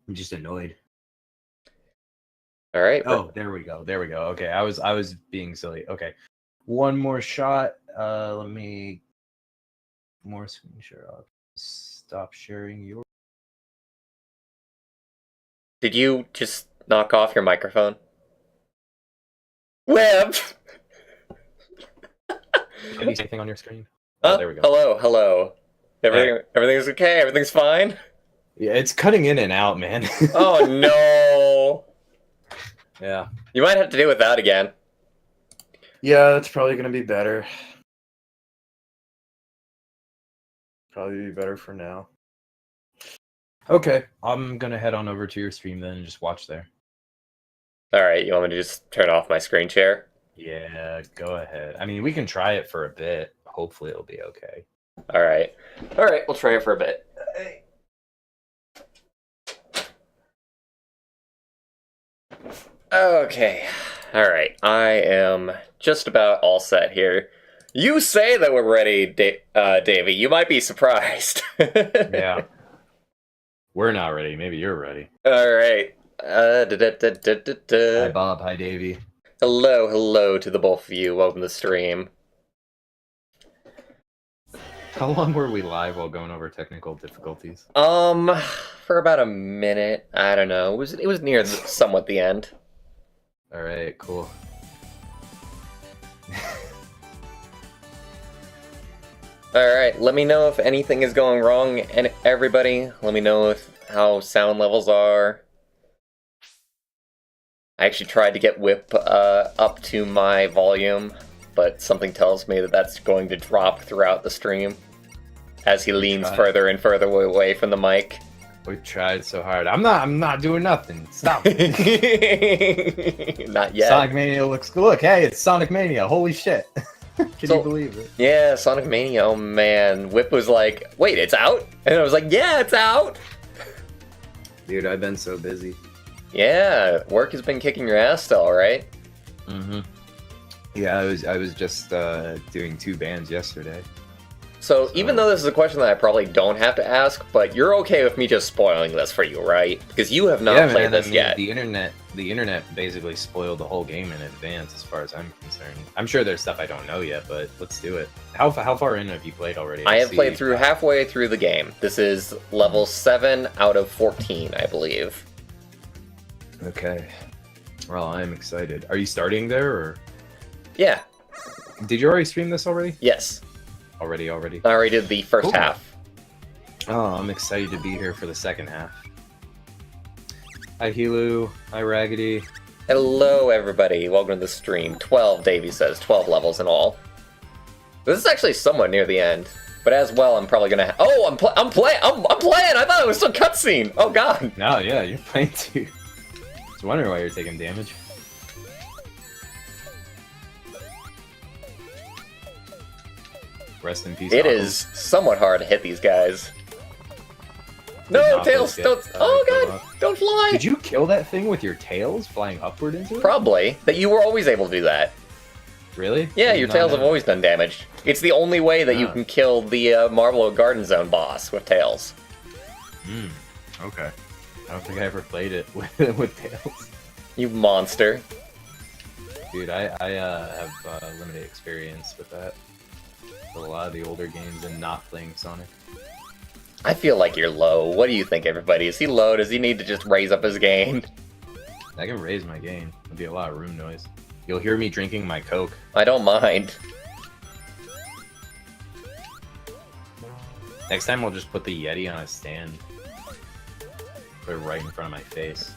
I'm just annoyed. All right. Oh, there we go. There we go. Okay, I was being silly. Okay, one more shot. Let me more screen share. I'll stop sharing your. Did you just knock off your microphone? Web. Anything on your screen? Oh, there we go. Hello. Everything's okay. Everything's fine. Yeah, it's cutting in and out, man. Oh no. Yeah. You might have to deal with that again. Yeah, that's probably gonna be better. Probably be better for now. Okay, I'm gonna head on over to your stream then and just watch there. All right, you want me to just turn off my screen share? Yeah, go ahead. I mean, we can try it for a bit. Hopefully it'll be okay. All right, we'll try it for a bit. Okay, all right, I am just about all set here. You say that we're ready, Davey. You might be surprised. Yeah. We're not ready. Maybe you're ready. All right. Hi, Bob. Hi, Davey. Hello to the both of you. Welcome to the stream. How long were we live while going over technical difficulties? For about a minute. I don't know. It was near somewhat the end. All right, cool. Alright, let me know if anything is going wrong, and everybody, let me know how sound levels are. I actually tried to get Whip up to my volume, but something tells me that that's going to drop throughout the stream as he leans further and further away from the mic. We tried so hard. I'm not doing nothing. Stop. Not yet. Sonic Mania looks good. Look, hey, it's Sonic Mania. Holy shit. Can you believe it? Yeah, Sonic Mania, oh man. Whip was like, wait, it's out? And I was like, yeah, it's out! Dude, I've been so busy. Yeah, work has been kicking your ass still, right? Mm-hmm. Yeah, I was just doing 2 bands yesterday. So even though this is a question that I probably don't have to ask, but you're okay with me just spoiling this for you, right? Because you have not played this yet. The internet basically spoiled the whole game in advance, as far as I'm concerned. I'm sure there's stuff I don't know yet, but let's do it. How far in have you played already? I have played through halfway through the game. This is level 7 out of 14, I believe. Okay. Well, I'm excited. Are you starting there, or? Yeah. Did you already stream this already? Yes. Already. I already did the first half. Oh, I'm excited to be here for the second half. Hi, Hilu. Hi, Raggedy. Hello, everybody. Welcome to the stream. 12, Davey says. 12 levels in all. This is actually somewhat near the end. But as well, I'm probably gonna... Oh, I'm playing! I thought it was still cutscene! Oh, God! No, yeah, you're playing too. I was wondering why you're taking damage. Rest in peace. It is somewhat hard to hit these guys. No, Tails! Don't... Oh, God! Don't fly! Did you kill that thing with your tails flying upward into it? Probably. That you were always able to do that. Really? Yeah, your tails have always done damage. It's the only way that you can kill the Marble Garden Zone boss with tails. Okay. I don't think I ever played it with tails. You monster. Dude, I have limited experience with that. With a lot of the older games and not playing Sonic. I feel like you're low. What do you think, everybody? Is he low? Does he need to just raise up his gain? I can raise my gain. There'll be a lot of room noise. You'll hear me drinking my Coke. I don't mind. Next time I'll just put the Yeti on a stand. Put it right in front of my face.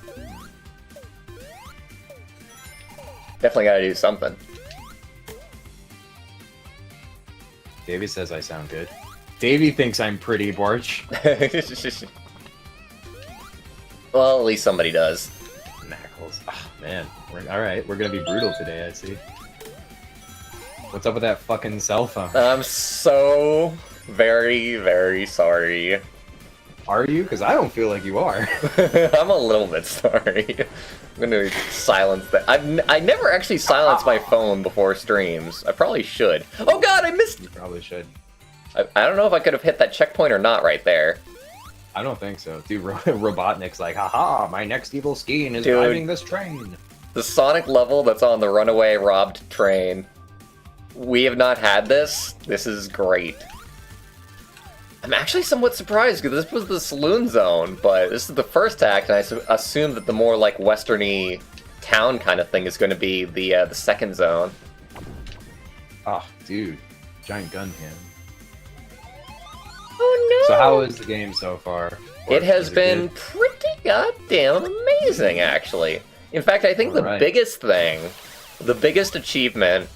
Definitely gotta do something. Davey says I sound good. Davey thinks I'm pretty, Borch. Well, at least somebody does. Knuckles. Oh, man. Alright, we're gonna be brutal today, I see. What's up with that fucking cell phone? I'm so very, very sorry. Are you? Because I don't feel like you are. I'm a little bit sorry. I'm gonna silence that. I never actually silenced my phone before streams. I probably should. Oh god, I missed! You probably should. I don't know if I could have hit that checkpoint or not right there. I don't think so. Dude, Robotnik's like, haha, my next evil scheme is Dude. driving this train. The Sonic level that's on the runaway robbed train. We have not had this. This is great. I'm actually somewhat surprised because this was the saloon zone, but this is the first act, and I assume that the more like westerny town kind of thing is going to be the second zone. Oh, dude, giant gun hand. Oh no! So how is the game so far? It has Is been good? pretty goddamn amazing, actually. In fact, I think the Alright. biggest thing, the biggest achievement,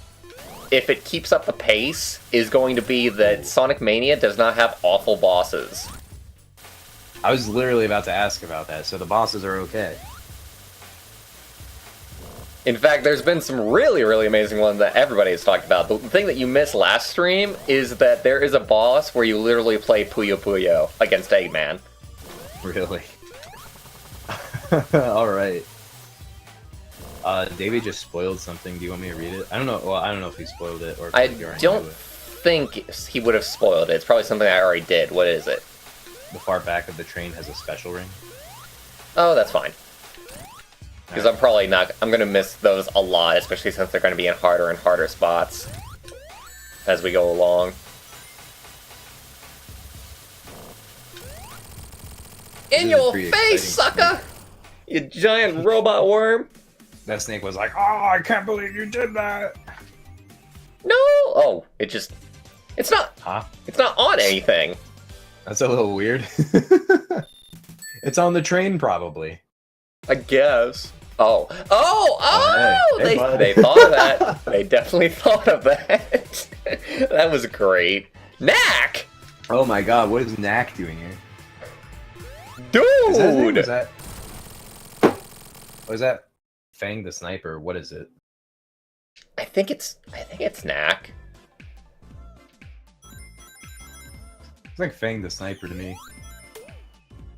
if it keeps up the pace, is going to be that Sonic Mania does not have awful bosses. I was literally about to ask about that. So the bosses are okay. In fact, there's been some really, really amazing ones that everybody has talked about. The thing that you missed last stream is that there is a boss where you literally play Puyo Puyo against Eggman. Really? All right. David just spoiled something. Do you want me to read it? I don't know. Well, I don't know if he spoiled it or if I you already don't knew it. think he would have spoiled it. It's probably something I already did. What is it? The far back of the train has a special ring. Oh, that's fine. Because I'm probably not... I'm going to miss those a lot, especially since they're going to be in harder and harder spots as we go along. In is your pretty face, exciting. sucker! You giant robot worm! That snake was like, "Oh, I can't believe you did that." No! Oh, it just... It's not... Huh? It's not on anything. That's a little weird. It's on the train, probably. I guess. Oh. Oh! Oh! Hey, bud. They thought of that. They definitely thought of that. That was great. Knack! Oh my god, what is Knack doing here? Dude! Is that his name? Was that Fang the Sniper? What is it? I think it's Knack. It's like Fang the Sniper to me.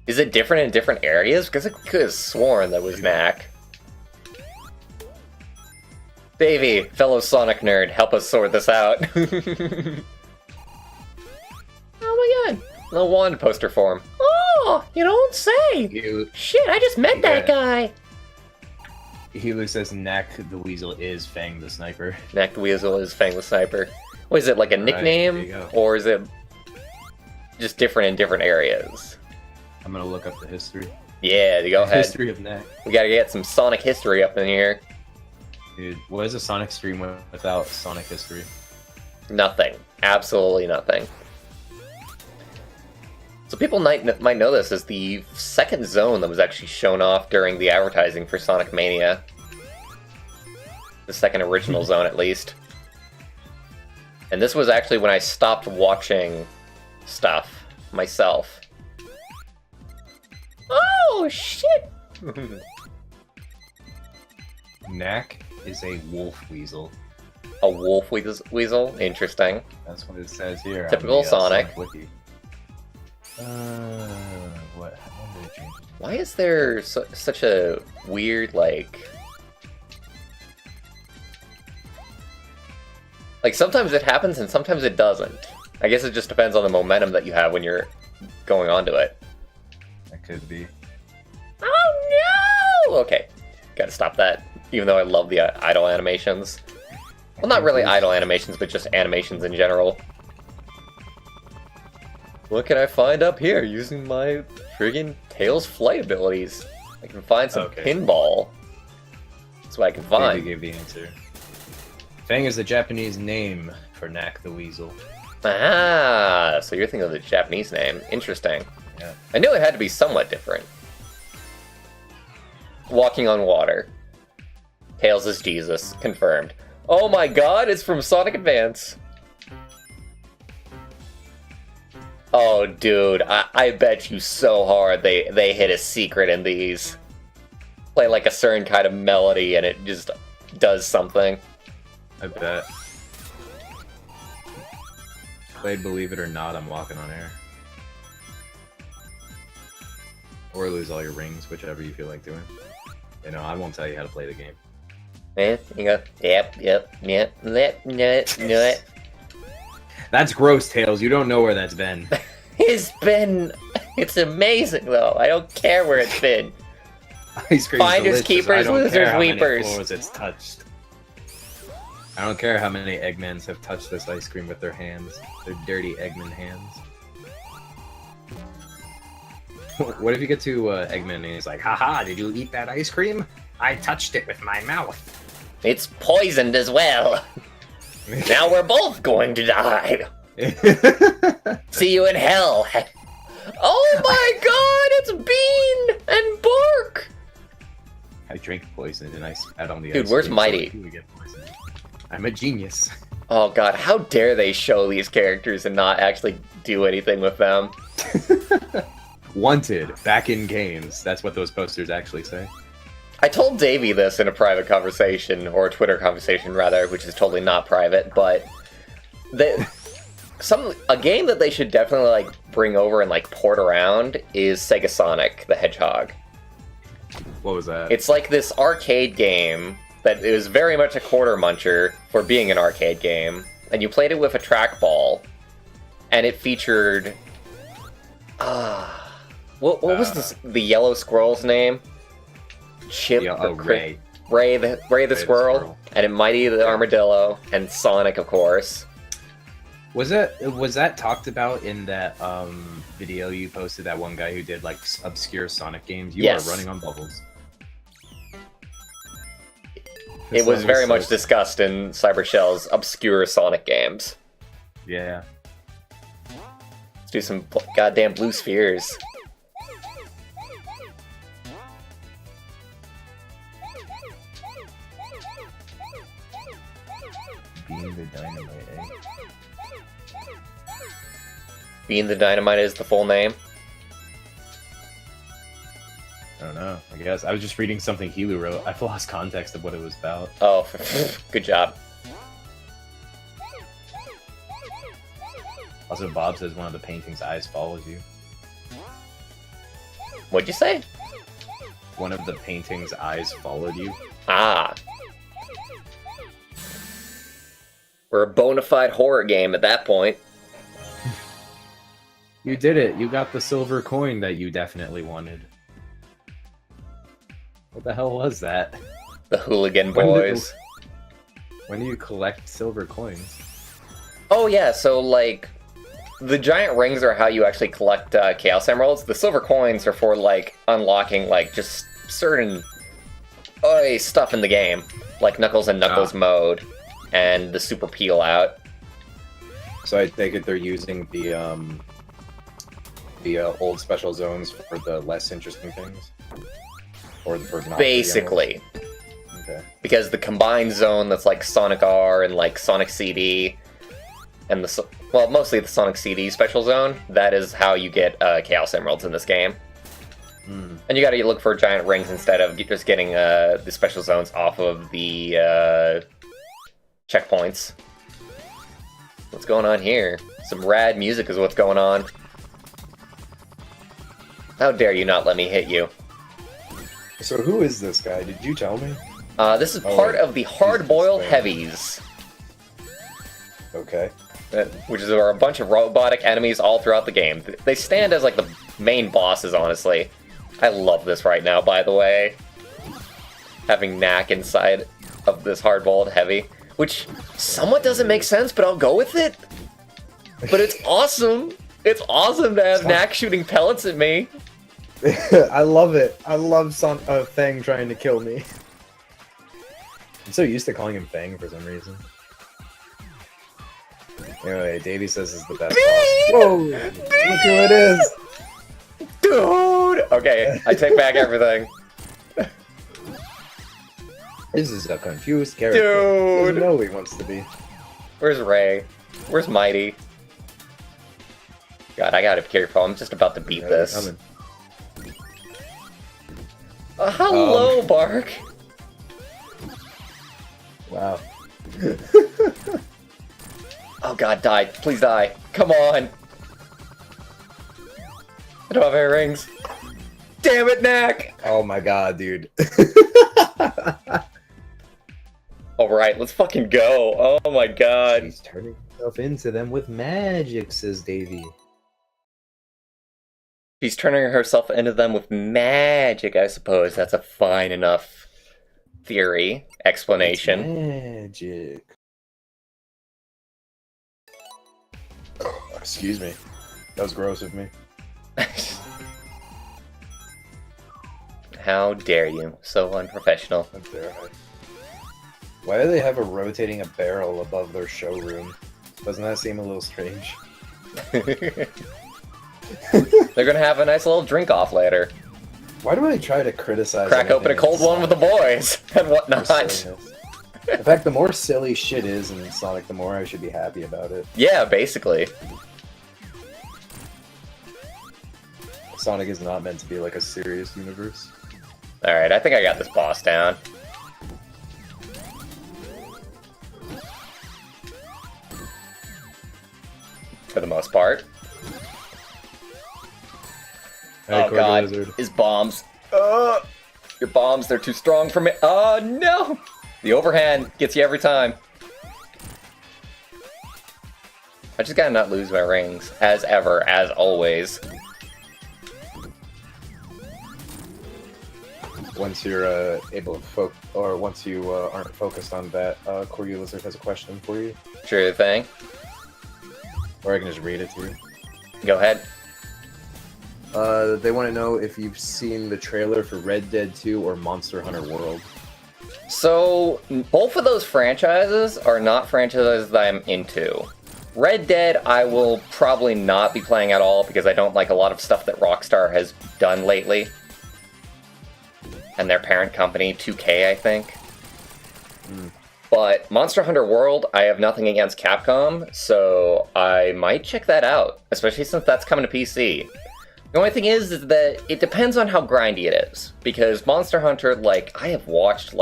Is it different in different areas? Because I could have sworn that was Knack. Davey, fellow Sonic nerd, help us sort this out. Oh my god. Little wand poster form. Oh, you don't say. Shit, I just met that guy. He says Knack the Weasel is Fang the Sniper. Knack the Weasel is Fang the Sniper. What is it, like a Alright, there nickname? you go. Or is it just different in different areas? I'm gonna look up the history. Yeah, go ahead. History of Knack. We gotta get some Sonic history up in here. Dude, what is a Sonic stream without Sonic history? Nothing. Absolutely nothing. So people might know this as the second zone that was actually shown off during the advertising for Sonic Mania. The second original zone, at least. And this was actually when I stopped watching stuff myself. Oh, shit! Knack is a wolf weasel. A wolf weasel? Interesting. That's what it says here. on Typical the, Sonic. Wiki. What? When did it change? Why is there such a weird, like... Like, sometimes it happens and sometimes it doesn't. I guess it just depends on the momentum that you have when you're going onto it. That could be. Oh no! Okay, gotta stop that. Even though I love the idle animations. Well, not really idle animations, but just animations in general. What can I find up here using my friggin' Tails flight abilities? I can find some pinball. That's what I can find. Maybe gave the answer. Fang is the Japanese name for Knack the Weasel. Ah, so you're thinking of the Japanese name. Interesting. Yeah. I knew it had to be somewhat different. Walking on water. Tails is Jesus. Confirmed. Oh my god, it's from Sonic Advance. Oh, dude, I bet you so hard they hit a secret in these. Play like a certain kind of melody and it just does something. I bet. Played Believe It or Not, I'm walking on air. Or lose all your rings, whichever you feel like doing. You know, I won't tell you how to play the game. Yeah, you go, yep. That's gross, Tails. You don't know where that's been. It's been It's amazing, though. I don't care where it's been. Ice cream. Finders, keepers, losers, weepers. Floors it's touched. I don't care how many Eggmans have touched this ice cream with their hands. Their dirty Eggman hands. What if you get to Eggman and he's like, haha, did you eat that ice cream? I touched it with my mouth. It's poisoned as well. Now we're both going to die. See you in hell. Oh my god, it's Bean and Bark! I drink poison and I spat on the Dude, ice where's cream Mighty? So I get poisoned. I'm a genius. Oh god, how dare they show these characters and not actually do anything with them? Wanted, back in games. That's what those posters actually say. I told Davey this in a private conversation, or a Twitter conversation rather, which is totally not private, but a game that they should definitely like bring over and like port around is Sega Sonic the Hedgehog. What was that? It's like this arcade game that it was very much a quarter muncher for being an arcade game, and you played it with a trackball, and it featured what was the yellow squirrel's name? Chip, Ray. Ray the squirrel, and Mighty the armadillo, and Sonic, of course. Was that talked about in that video you posted? That one guy who did like obscure Sonic games. You are running on bubbles. It was very much discussed in Cybershell's obscure Sonic games. Yeah. Let's do some goddamn blue spheres. Being the Dynamite, eh? Being the Dynamite is the full name? I don't know. I guess I was just reading something Helu wrote. I've lost context of what it was about. Oh, good job. Also, Bob says one of the painting's eyes follows you. What'd you say? One of the painting's eyes followed you. Ah. We're a bona fide horror game at that point. You did it. You got the silver coin that you definitely wanted. What the hell was that? The Hooligan Boys. When do you collect silver coins? Oh yeah, so like, the giant rings are how you actually collect Chaos Emeralds. The silver coins are for like unlocking like just certain stuff in the game, like Knuckles and Knuckles mode, and the Super Peel Out. So I take it they're using the old special zones for the less interesting things, or for not basically. Okay. Because the combined zone that's like Sonic R and like Sonic CD, and mostly the Sonic CD special zone, that is how you get Chaos Emeralds in this game. Mm. And you gotta look for giant rings instead of just getting the special zones off of the checkpoints. What's going on here? Some rad music is what's going on. How dare you not let me hit you? So who is this guy? Did you tell me? This is part of the Hard-Boiled Heavies. Okay. Which are a bunch of robotic enemies all throughout the game. They stand as like the main bosses, honestly. I love this right now, by the way. Having Knack inside of this Hard-Boiled Heavy. Which somewhat doesn't make sense, but I'll go with it. But it's awesome. It's awesome to have Knack shooting pellets at me. I love it. I love Fang trying to kill me. I'm so used to calling him Fang for some reason. Anyway, Davey says is the best boss. Whoa! Look who it is! Dude! Okay, I take back everything. This is a confused character. Dude! He doesn't know who he wants to be. Where's Ray? Where's Mighty? God, I gotta be careful. I'm just about to beat this. Hello, Bark! Wow. Oh god, die. Please die. Come on! I don't have any rings. Damn it, Knack! Oh my god, dude. Alright, let's fucking go. Oh my god. He's turning himself into them with magic, says Davey. She's turning herself into them with magic, I suppose. That's a fine enough theory, explanation. It's magic. Excuse me. That was gross of me. How dare you? So unprofessional. How dare I? Why do they have a rotating a barrel above their showroom? Doesn't that seem a little strange? They're gonna have a nice little drink off later. Why do I try to criticize? Crack open a cold one with the boys and whatnot. In fact, the more silly shit is in Sonic, the more I should be happy about it. Yeah, basically. Sonic is not meant to be like a serious universe. Alright, I think I got this boss down. For the most part. Hey, Oh god, Lizard. his bombs. Your bombs, they're too strong for me. Oh no! The overhand gets you every time. I just gotta not lose my rings, as ever, as always. Once you're able to once you aren't focused on that, Corey Lizard has a question for you. Sure thing. Or I can just read it to you. Go ahead. They want to know if you've seen the trailer for Red Dead 2 or Monster Hunter World. So, both of those franchises are not franchises that I'm into. Red Dead, I will probably not be playing at all because I don't like a lot of stuff that Rockstar has done lately. And their parent company, 2K, I think. But Monster Hunter World, I have nothing against Capcom, so I might check that out, especially since that's coming to PC. The only thing is that it depends on how grindy it is, because Monster Hunter, I watched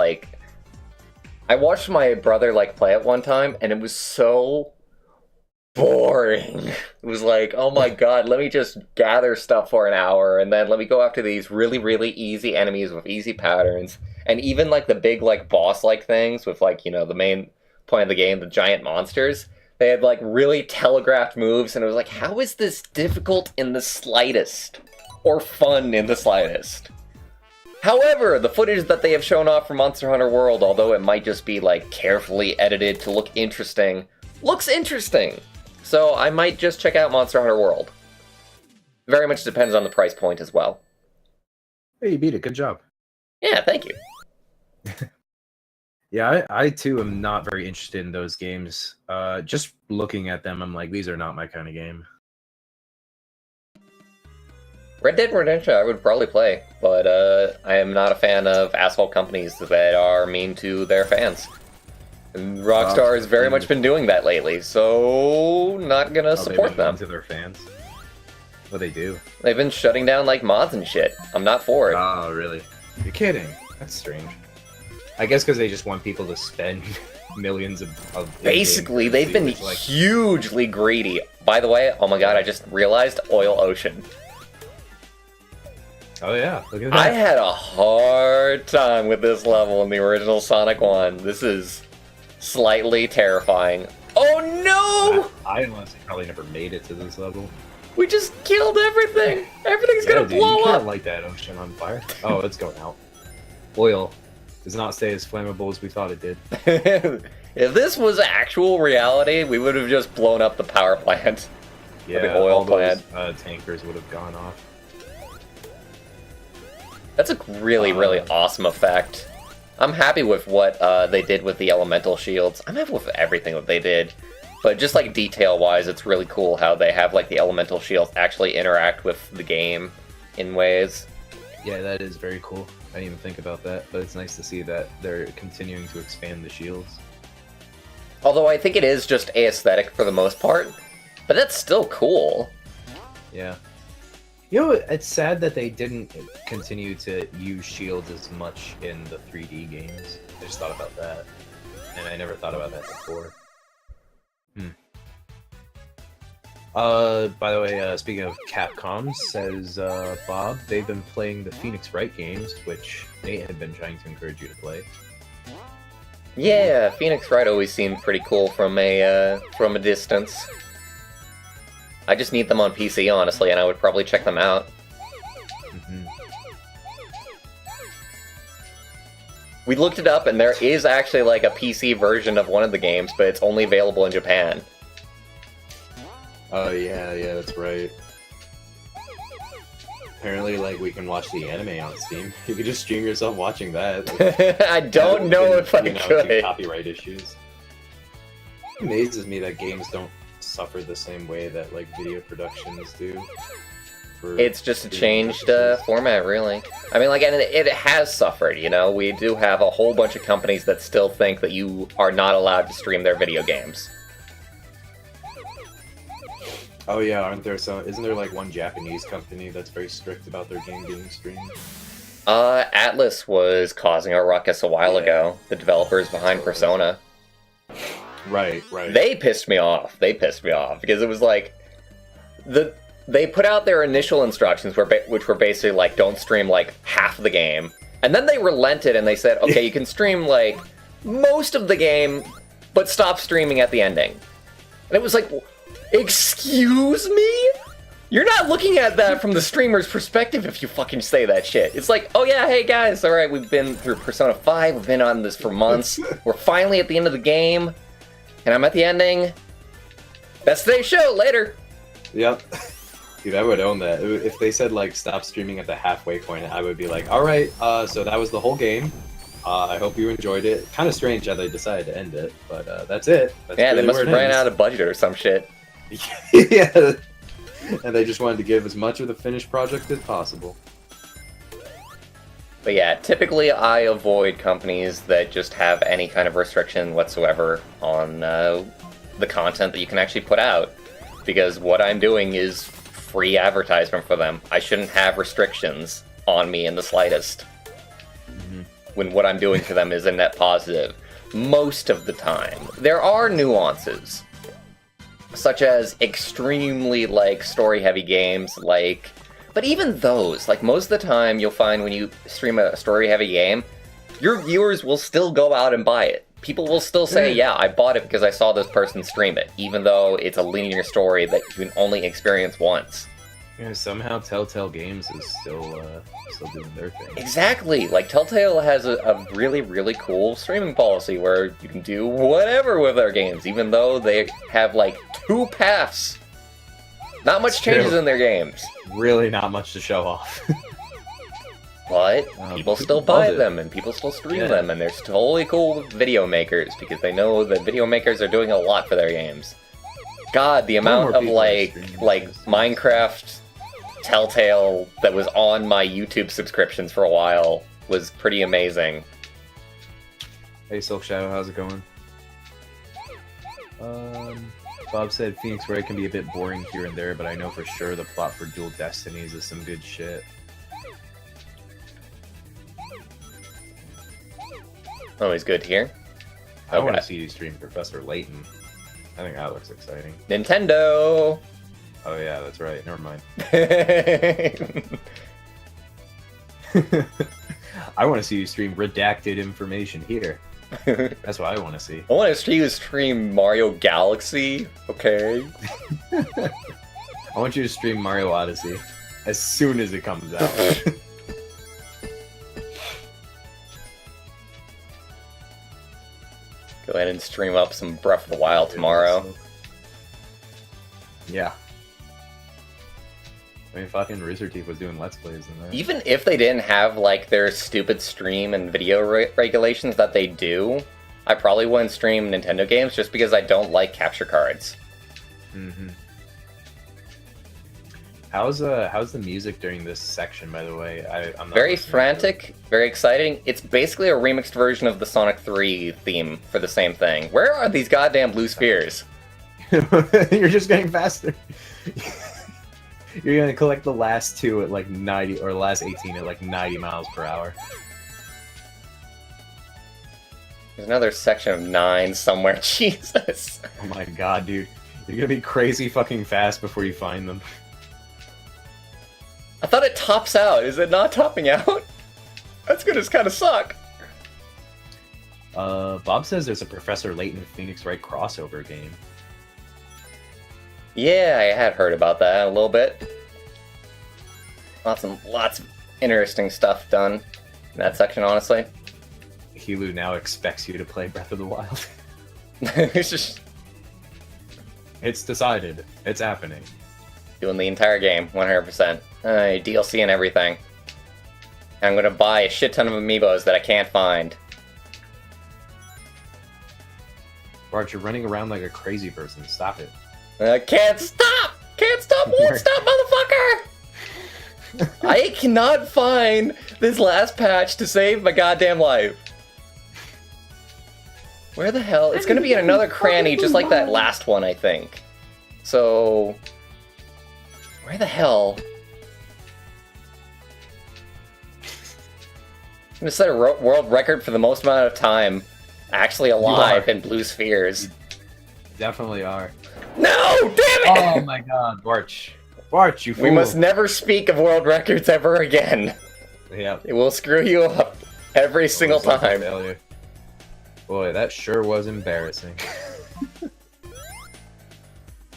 my brother, play it one time, and it was so boring. It was like, oh my god, let me just gather stuff for an hour, and then let me go after these really, really easy enemies with easy patterns. And even, the big, boss-like things with, the main point of the game, the giant monsters, they had, really telegraphed moves, and it was like, how is this difficult in the slightest? Or fun in the slightest? However, the footage that they have shown off for Monster Hunter World, although it might just be, carefully edited to look interesting, looks interesting! So I might just check out Monster Hunter World. Very much depends on the price point as well. Hey, you beat it. Good job. Yeah, thank you. Yeah, I too am not very interested in those games. Just looking at them, I'm like, these are not my kind of game. Red Dead Redemption I would probably play, but I am not a fan of asshole companies that are mean to their fans. And Rockstar has very much been doing that lately, so not gonna support them. To their fans. What they do? They've been shutting down mods and shit. I'm not for it. Oh, really? You're kidding? That's strange. I guess because they just want people to spend millions of Basically, they've been hugely greedy. By the way, oh my god, I just realized Oil Ocean. Oh yeah, look at that. I had a hard time with this level in the original Sonic 1. This is slightly terrifying. Oh no! I honestly probably never made it to this level. We just killed everything! Everything's gonna blow you up! can't light that ocean on fire. Oh, it's going out. Oil does not stay as flammable as we thought it did. If this was actual reality, we would have just blown up the power plant. Yeah, the oil all plant. Those tankers would have gone off. That's a really, really awesome effect. I'm happy with what they did with the elemental shields. I'm happy with everything that they did. But just detail-wise, it's really cool how they have the elemental shields actually interact with the game in ways. Yeah, that is very cool. I didn't even think about that, but it's nice to see that they're continuing to expand the shields. Although I think it is just aesthetic for the most part, but that's still cool. Yeah. You know, it's sad that they didn't continue to use shields as much in the 3D games. I just thought about that, and I never thought about that before. By the way, speaking of Capcom, says Bob, they've been playing the Phoenix Wright games, which Nate had been trying to encourage you to play. Yeah, Phoenix Wright always seemed pretty cool from a distance. I just need them on PC, honestly, and I would probably check them out. We looked it up, and there is actually like a PC version of one of the games, but it's only available in Japan. Oh yeah, that's right. Apparently, like, we can watch the anime on Steam. You could just stream yourself watching that. Like, I don't know if I could. Copyright issues. It amazes me that games don't suffer the same way that, like, video productions do. It's just a changed format, really. I mean, like, and it has suffered, you know? We do have a whole bunch of companies that still think that you are not allowed to stream their video games. Oh yeah, aren't there some? Isn't there like one Japanese company that's very strict about their game being streamed? Atlas was causing a ruckus a while ago. The developers behind Persona. Right. They pissed me off. Because it was like they put out their initial instructions, which were basically like, don't stream like half the game, and then they relented and they said, okay, you can stream like most of the game, but stop streaming at the ending. And it was like, excuse me? You're not looking at that from the streamer's perspective if you fucking say that shit. It's like, oh yeah, hey guys, alright, we've been through Persona 5, we've been on this for months, we're finally at the end of the game, and I'm at the ending. That's today's show, later! Yep. Dude, I would own that. If they said, like, stop streaming at the halfway point, I would be like, alright, so that was the whole game. I hope you enjoyed it. Kind of strange how they decided to end it, but that's it. That's yeah, really they must have ran out of budget or some shit. Yeah, and they just wanted to give as much of the finished project as possible. But yeah, typically I avoid companies that just have any kind of restriction whatsoever on the content that you can actually put out, because what I'm doing is free advertisement for them. I shouldn't have restrictions on me in the slightest, when what I'm doing to them is a net positive. Most of the time. There are nuances, such as extremely, like, story-heavy games, like... But even those, like, most of the time you'll find when you stream a story-heavy game, your viewers will still go out and buy it. People will still say, yeah, I bought it because I saw this person stream it, even though it's a linear story that you can only experience once. Yeah, somehow Telltale Games is still doing their thing. Exactly! Like, Telltale has a really, really cool streaming policy where you can do whatever with their games, even though they have, like, 2 paths. Not much changes in their games. Really not much to show off. But people still buy them, and people still stream them, and they're totally cool with video makers, because they know that video makers are doing a lot for their games. God, the amount of, like Minecraft Telltale that was on my YouTube subscriptions for a while was pretty amazing. Hey Silk Shadow, how's it going? Bob said Phoenix Wright can be a bit boring here and there, but I know for sure the plot for Dual Destinies is some good shit. Always good here. I want to see you stream Professor Layton. I think that looks exciting. Nintendo! Oh yeah, that's right. Never mind. I want to see you stream redacted information here. That's what I want to see. I want to see you stream Mario Galaxy. Okay. I want you to stream Mario Odyssey as soon as it comes out. Go ahead and stream up some Breath of the Wild tomorrow. Yeah. I mean, fucking Rooster Teeth was doing Let's Plays in that. Even if they didn't have, like, their stupid stream and video regulations that they do, I probably wouldn't stream Nintendo games just because I don't like capture cards. Mm-hmm. How's the music during this section, by the way? I'm not very frantic, very exciting. It's basically a remixed version of the Sonic 3 theme for the same thing. Where are these goddamn blue spheres? You're just getting faster. You're gonna collect the last 2 at like 90, or the last 18 at like 90 miles per hour. There's another section of 9 somewhere. Jesus. Oh my god, dude. You're gonna be crazy fucking fast before you find them. I thought it tops out. Is it not topping out? That's gonna kind of suck. Bob says there's a Professor Layton Phoenix Wright crossover game. Yeah, I had heard about that a little bit. Lots of interesting stuff done in that section, honestly. Hilu now expects you to play Breath of the Wild. It's just It's decided. It's happening. doing the entire game, 100%. DLC and everything. And I'm gonna buy a shit ton of amiibos that I can't find. Bart, you're running around like a crazy person. Stop it. I can't stop! Can't stop, won't stop, motherfucker! I cannot find this last patch to save my goddamn life. Where the hell? It's gonna be in another cranny, just like that last one, I think. So... where the hell? I'm gonna set a world record for the most amount of time actually alive in blue spheres. You definitely are. No! Damn it! Oh my god, Barch. Barch, you fool. We must never speak of world records ever again. Yep. It will screw you up every single It was like a time. failure. Boy, that sure was embarrassing.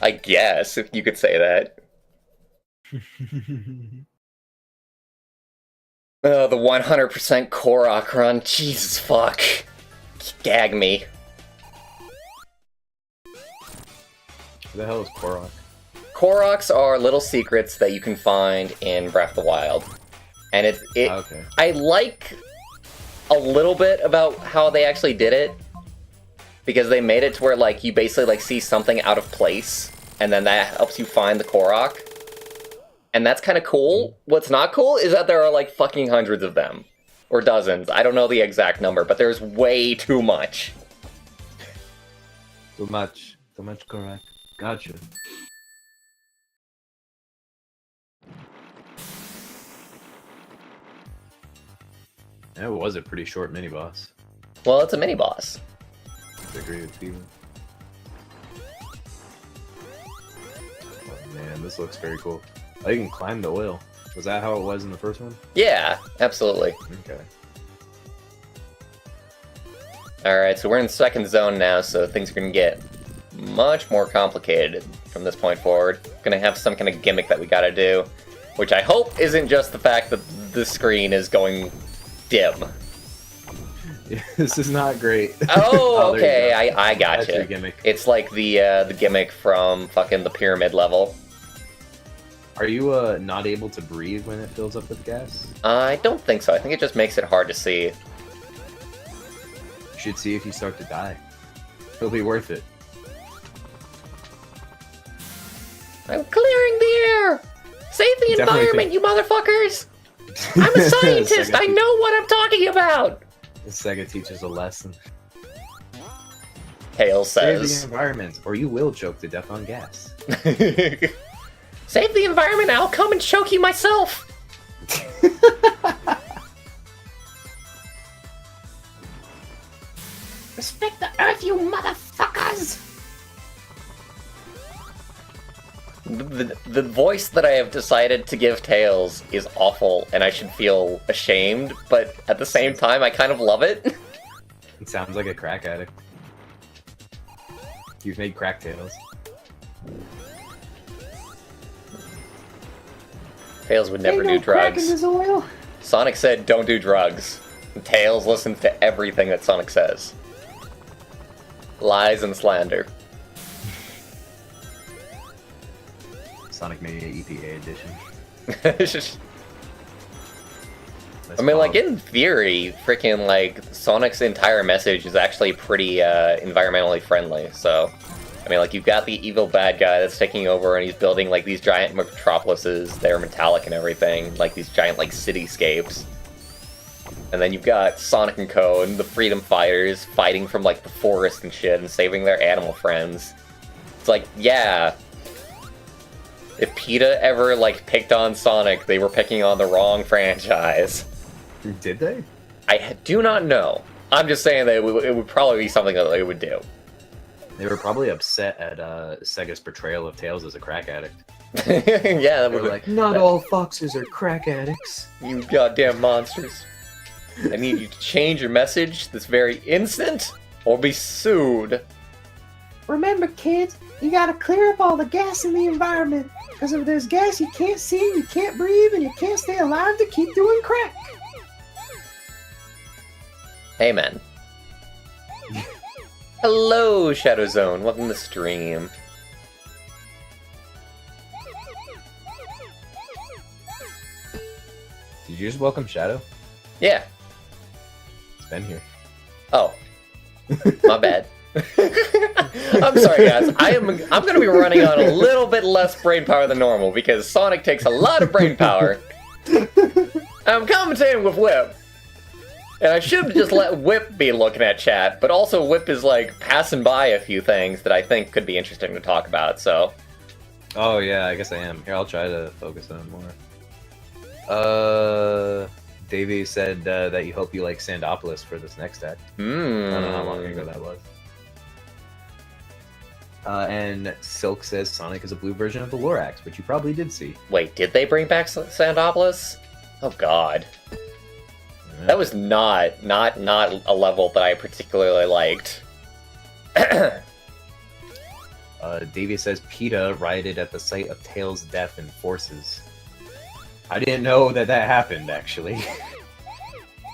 I guess, if you could say that. Oh, the 100% Korok run. Jesus fuck. Gag me. Who the hell is Korok? Koroks are little secrets that you can find in Breath of the Wild. And Okay. I like a little bit about how they actually did it. Because they made it to where, like, you basically, like, see something out of place. And then that helps you find the Korok. And that's kind of cool. What's not cool is that there are, like, fucking hundreds of them. Or dozens. I don't know the exact number, but there's way too much. Too much. Too much Korok. Gotcha. That was a pretty short mini-boss. Well, it's a mini-boss. I agree with Steven. Oh man, this looks very cool. Oh, you can climb the oil. Was that how it was in the first one? Yeah, absolutely. Okay. Alright, so we're in the second zone now, so things are going to get much more complicated from this point forward. Gonna have some kind of gimmick that we gotta do, which I hope isn't just the fact that the screen is going dim. This is not great. Oh, there okay, you go. I That's your gotcha. gimmick. It's like the gimmick from fucking the pyramid level. Are you not able to breathe when it fills up with gas? I don't think so. I think it just makes it hard to see. You should see if you start to die. It'll be worth it. I'm clearing the air! Save the environment, you motherfuckers! I'm a scientist! I know what I'm talking about! Sega teaches a lesson. Tails Save the says. environment, or you will choke to death on gas. Save the environment, I'll come and choke you myself! Respect the earth, you motherfuckers! The voice that I have decided to give Tails is awful, and I should feel ashamed, but at the same time, I kind of love it. It sounds like a crack addict. You've made crack Tails. Tails would never do drugs. Sonic said, don't do drugs. And Tails listens to everything that Sonic says. Lies and slander. Sonic Mania EPA edition. It's just- I mean, like, in theory, freaking, like, Sonic's entire message is actually pretty, environmentally friendly, so... I mean, like, you've got the evil bad guy that's taking over, and he's building, like, these giant metropolises that are metallic and everything, like, these giant, like, cityscapes. And then you've got Sonic and Co. and the Freedom Fighters fighting from, like, the forest and shit, and saving their animal friends. It's like, yeah... If PETA ever, like, picked on Sonic, they were picking on the wrong franchise. Did they? I do not know. I'm just saying that it would probably be something that they would do. They were probably upset at Sega's portrayal of Tails as a crack addict. Yeah, that They would were like, not all foxes are crack addicts. You goddamn monsters. I need you to change your message this very instant, or be sued. Remember, kids, you gotta clear up all the gas in the environment. Because if there's gas you can't see, you can't breathe, and you can't stay alive to keep doing crack. Amen. Hello, Shadow Zone. Welcome to the stream. Did you just welcome Shadow? Yeah. It's been here. Oh. My bad. I'm sorry, guys. I'm going to be running on a little bit less brain power than normal because Sonic takes a lot of brain power. I'm commentating with Whip. And I should just let Whip be looking at chat, but also Whip is, like, passing by a few things that I think could be interesting to talk about, so... Oh, yeah, I guess I am. Here, I'll try to focus on more. Davey said that you hope you like Sandopolis for this next act. I don't know how long ago that was. And Silk says Sonic is a blue version of the Lorax, which you probably did see. Wait, did they bring back Sandopolis? Oh, God. Yeah. That was not a level that I particularly liked. Davey says PETA rioted at the site of Tails' death in Forces. I didn't know that happened, actually.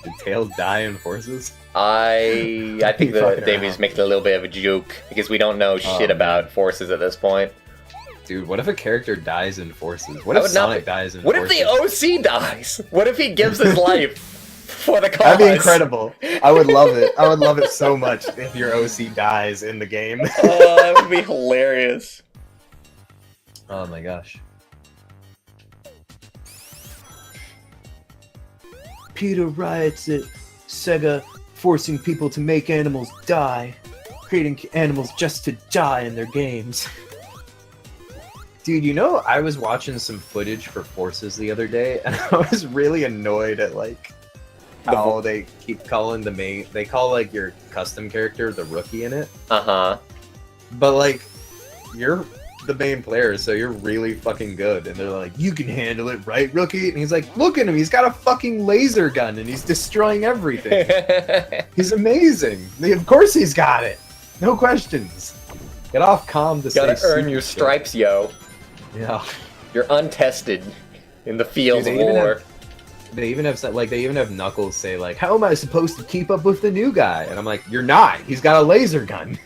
Did Tails die in Forces? I think that Davey's making a little bit of a joke, because we don't know shit about Forces at this point. Dude, what if a character dies in Forces? What if Sonic dies in What Forces? if the OC dies? What if he gives his life for the cause? That'd be incredible. I would love it. I would love it so much if your OC dies in the game. Oh, that would be hilarious. Oh my gosh. PETA riots at Sega, forcing people to make animals die, creating animals just to die in their games. Dude, you know, I was watching some footage for Forces the other day, and I was really annoyed at, like, how they keep calling the main... They call, like, your custom character the rookie in it. Uh-huh. But, like, you're the main player, so you're really fucking good. And they're like, you can handle it, right, rookie? And he's like, look at him, he's got a fucking laser gun, and he's destroying everything. He's amazing. Of course he's got it. No questions. Get off calm to Gotta say earn your stripes, yo. Yeah. You're untested in the fields Dude, of war. They even have Knuckles say, like, how am I supposed to keep up with the new guy? And I'm like, you're not. He's got a laser gun.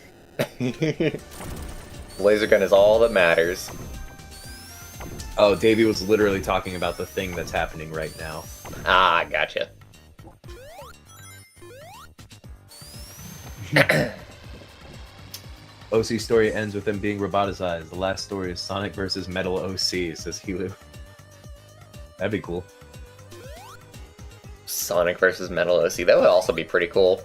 Laser gun is all that matters. Oh, Davey was literally talking about the thing that's happening right now. Ah, gotcha. OC story ends with them being roboticized. The last story is Sonic versus Metal OC, says Helu. That'd be cool. Sonic versus Metal OC. That would also be pretty cool.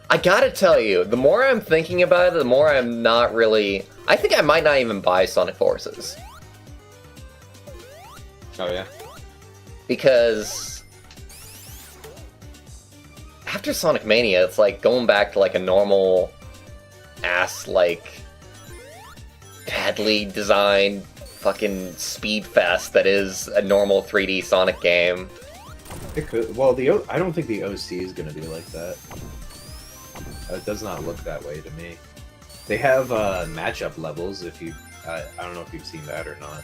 I gotta tell you, the more I'm thinking about it, the more I'm not really... I think I might not even buy Sonic Forces. Oh, yeah? Because... after Sonic Mania, it's like going back to like a normal... ass, like... badly designed fucking speed fest that is a normal 3D Sonic game. It could. Well, I don't think the OC is going to be like that. It does not look that way to me. They have matchup levels. If you, I don't know if you've seen that or not.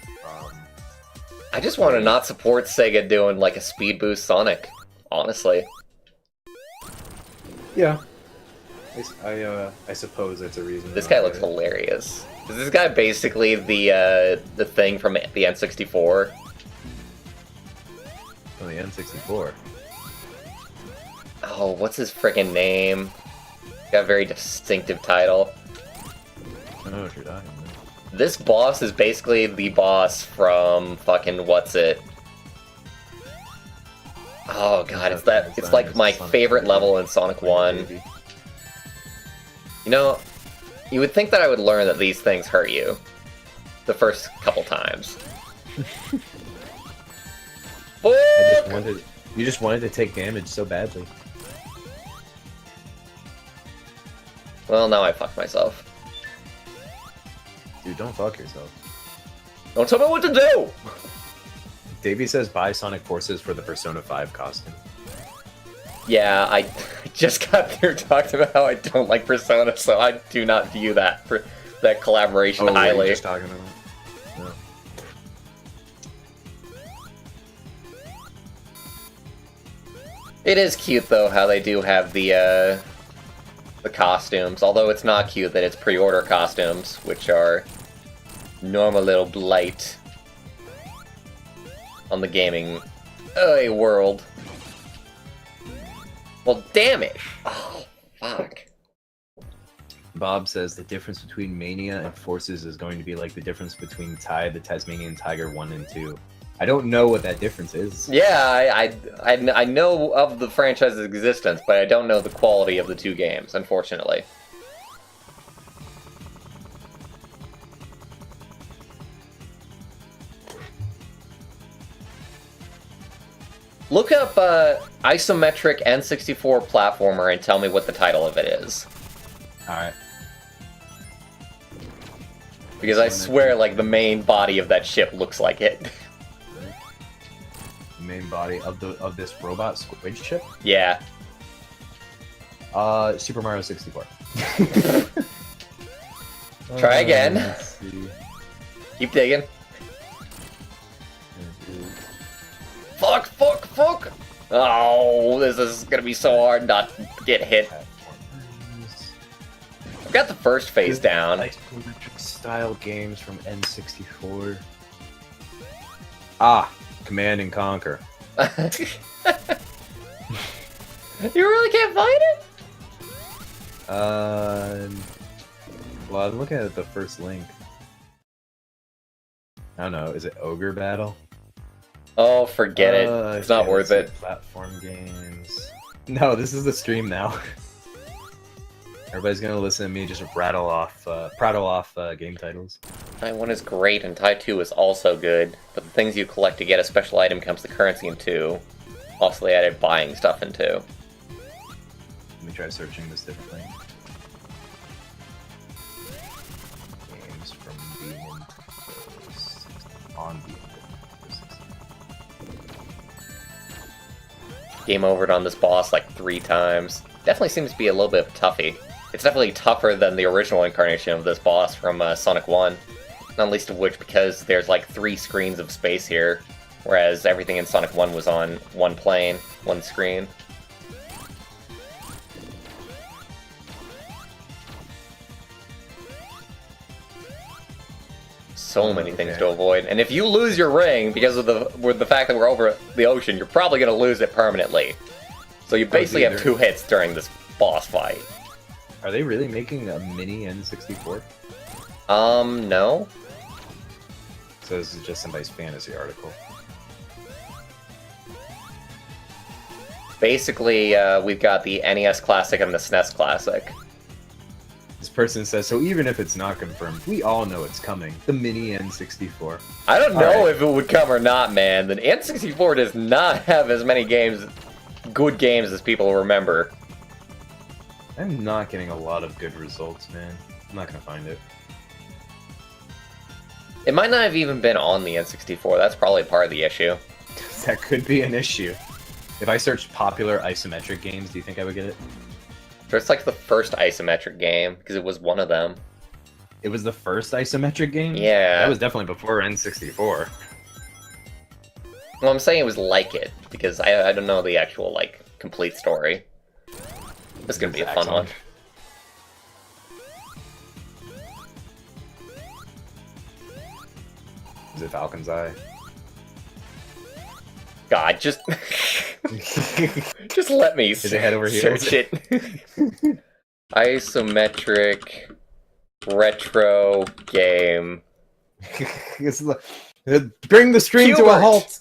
I just want to not support Sega doing like a speed boost Sonic, honestly. Yeah. I suppose that's a reason. This guy looks hilarious. Is this guy basically the thing from the N64? On the N64. Oh, what's his freaking name? Got a very distinctive title. I know what you're talking about. This boss is basically the boss from fucking what's it? Oh god, it's like my favorite level in Sonic 1. You know, you would think that I would learn that these things hurt you the first couple times. You just wanted to take damage so badly. Well, now I fucked myself. Dude, don't fuck yourself. Don't tell me what to do! Davey says buy Sonic Forces for the Persona 5 costume. Yeah, I just got through talking about how I don't like Persona, so I do not view that collaboration highly. Just talking about it? No. It is cute though how they do have the costumes, although it's not cute that it's pre-order costumes, which are normal little blight on the gaming world. Well, damn it! Oh, fuck. Bob says the difference between Mania and Forces is going to be like the difference between the Tasmanian Tiger 1 and 2. I don't know what that difference is. Yeah, I know of the franchise's existence, but I don't know the quality of the two games, unfortunately. Look up isometric N64 platformer and tell me what the title of it is. Alright. Because I swear, like, the main body of that ship looks like it. The main body of this robot squid ship? Yeah. Super Mario 64. Try again. Let's see. Keep digging. Fuck, fuck, fuck! Oh, this is gonna be so hard not to get hit. I've got the first phase down. Isometric style games from N64. Ah, Command and Conquer. You really can't find it? Well, I'm looking at the first link. I don't know, is it Ogre Battle? Oh, forget it. It's not worth it. Platform games. No, this is the stream now. Everybody's gonna listen to me just prattle off game titles. Type 1 is great, and Type 2 is also good, but the things you collect to get a special item comes the currency in 2. Also, they added buying stuff in 2. Let me try searching this differently. Games from being on the Game overed on this boss like 3 times. Definitely seems to be a little bit of a toughie. It's definitely tougher than the original incarnation of this boss from Sonic 1. Not least of which because there's like 3 screens of space here, whereas everything in Sonic 1 was on one plane, one screen. So many things to avoid, and if you lose your ring because of the fact that we're over the ocean, you're probably going to lose it permanently. So you basically have 2 hits during this boss fight. Are they really making a mini N64? No. So this is just somebody's fantasy article. Basically, we've got the NES Classic and the SNES Classic. This person says, so even if it's not confirmed, we all know it's coming. The mini N64. I don't know if it would come or not, man. The N64 does not have as many good games as people remember. I'm not getting a lot of good results, man. I'm not gonna find it. It might not have even been on the N64. That's probably part of the issue. That could be an issue. If I searched popular isometric games, do you think I would get it? So it's like the first isometric game, because it was one of them. It was the first isometric game? Yeah. That was definitely before N64. Well, I'm saying it was like it, because I don't know the actual, like, complete story. This is gonna be a fun one. Is it Falcon's Eye? God, just... just let me Is it head over here? search it. Isometric retro game. Bring the stream to a halt!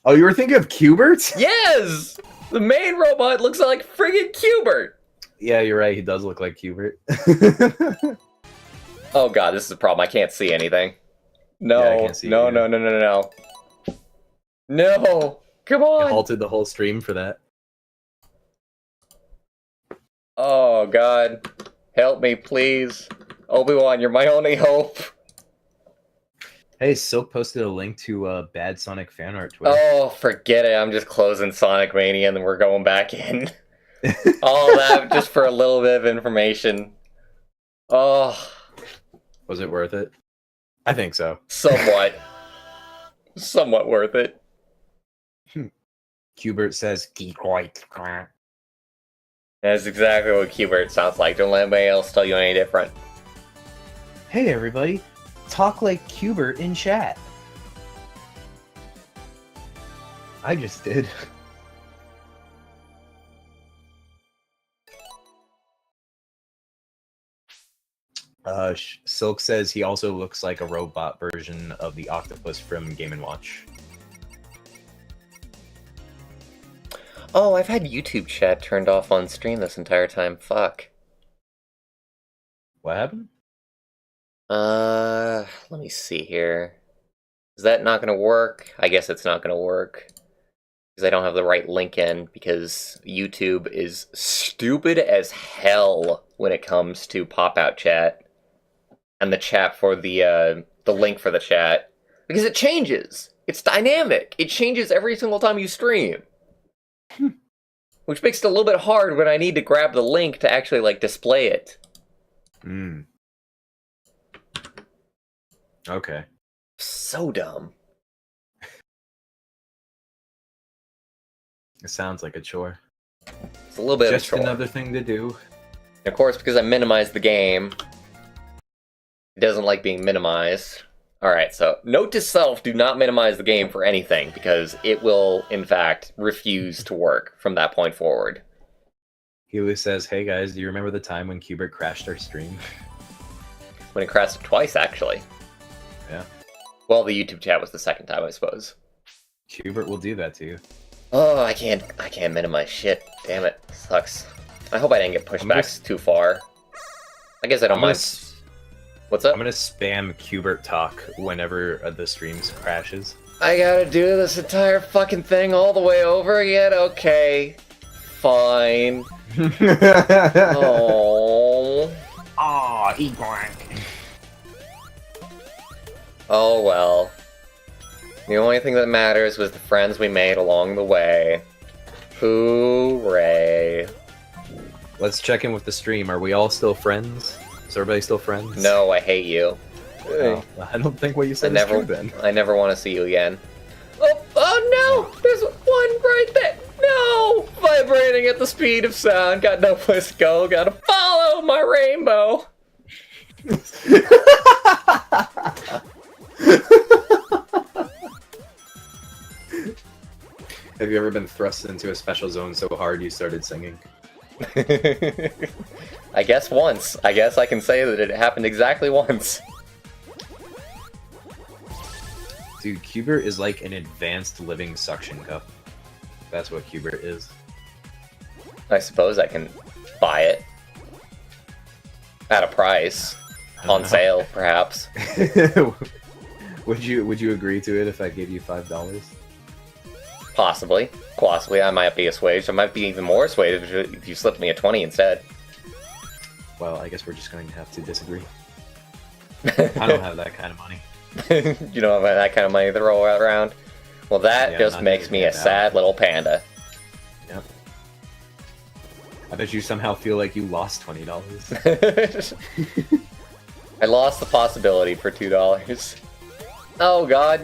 Oh, you were thinking of Q*bert? Yes! The main robot looks like friggin' Q*bert! Yeah, you're right, he does look like Q*bert. Oh god, this is a problem. I can't see anything. No, Yeah, I can't see no, either. no, no, no, no. No! Come I on! halted the whole stream for that. Oh god. Help me, please. Obi-Wan, you're my only hope. Hey, Silk posted a link to Bad Sonic fan art Twitter. Oh, forget it. I'm just closing Sonic Mania and then we're going back in. All that just for a little bit of information. Oh. Was it worth it? I think so. Somewhat. Somewhat worth it. Qbert says, That's exactly what Qbert sounds like. Don't let anybody else tell you any different. Hey everybody, talk like Qbert in chat. I just did. Silk says he also looks like a robot version of the octopus from Game & Watch. Oh, I've had YouTube chat turned off on stream this entire time. Fuck. What happened? Let me see here. Is that not gonna work? I guess it's not gonna work. Because I don't have the right link in, because YouTube is stupid as hell when it comes to pop-out chat. And the chat for the link for the chat. Because it changes! It's dynamic! It changes every single time you stream! Which makes it a little bit hard when I need to grab the link to actually, like, display it. Hmm. Okay. So dumb. It sounds like a chore. It's a little bit Just of a chore. another thing to do. And of course, because I minimized the game, it doesn't like being minimized. Alright, so note to self, do not minimize the game for anything, because it will, in fact, refuse to work from that point forward. Healy says, hey guys, do you remember the time when Qbert crashed our stream? When it crashed twice, actually. Yeah. Well, the YouTube chat was the second time, I suppose. Qbert will do that to you. Oh, I can't minimize shit. Damn it. Sucks. I hope I didn't get pushed back too far. I guess I don't mind. What's up? I'm gonna spam Qbert talk whenever the stream crashes. I gotta do this entire fucking thing all the way over again? Okay. Fine. Oh. Aw, Egork. Oh well. The only thing that matters was the friends we made along the way. Hooray. Let's check in with the stream. Are we all still friends? Is everybody still friends? No, I hate you. Oh, I don't think what you said is true then. I never want to see you again. Oh no! There's one right there! No! Vibrating at the speed of sound. Got no place to go. Gotta follow my rainbow. Have you ever been thrust into a special zone so hard you started singing? I guess once. I guess I can say that it happened exactly once. Dude, Qbert is like an advanced living suction cup. That's what Qbert is. I suppose I can buy it. At a price. On sale, perhaps. Would you agree to it if I gave you $5? Possibly. Possibly, I might be assuaged. I might be even more assuaged if you slipped me a 20 instead. Well, I guess we're just going to have to disagree. I don't have that kind of money. You don't have that kind of money to throw around? Well, that Yeah, just not makes even me a now. sad little panda. Yep. I bet you somehow feel like you lost $20. I lost the possibility for $2. Oh god.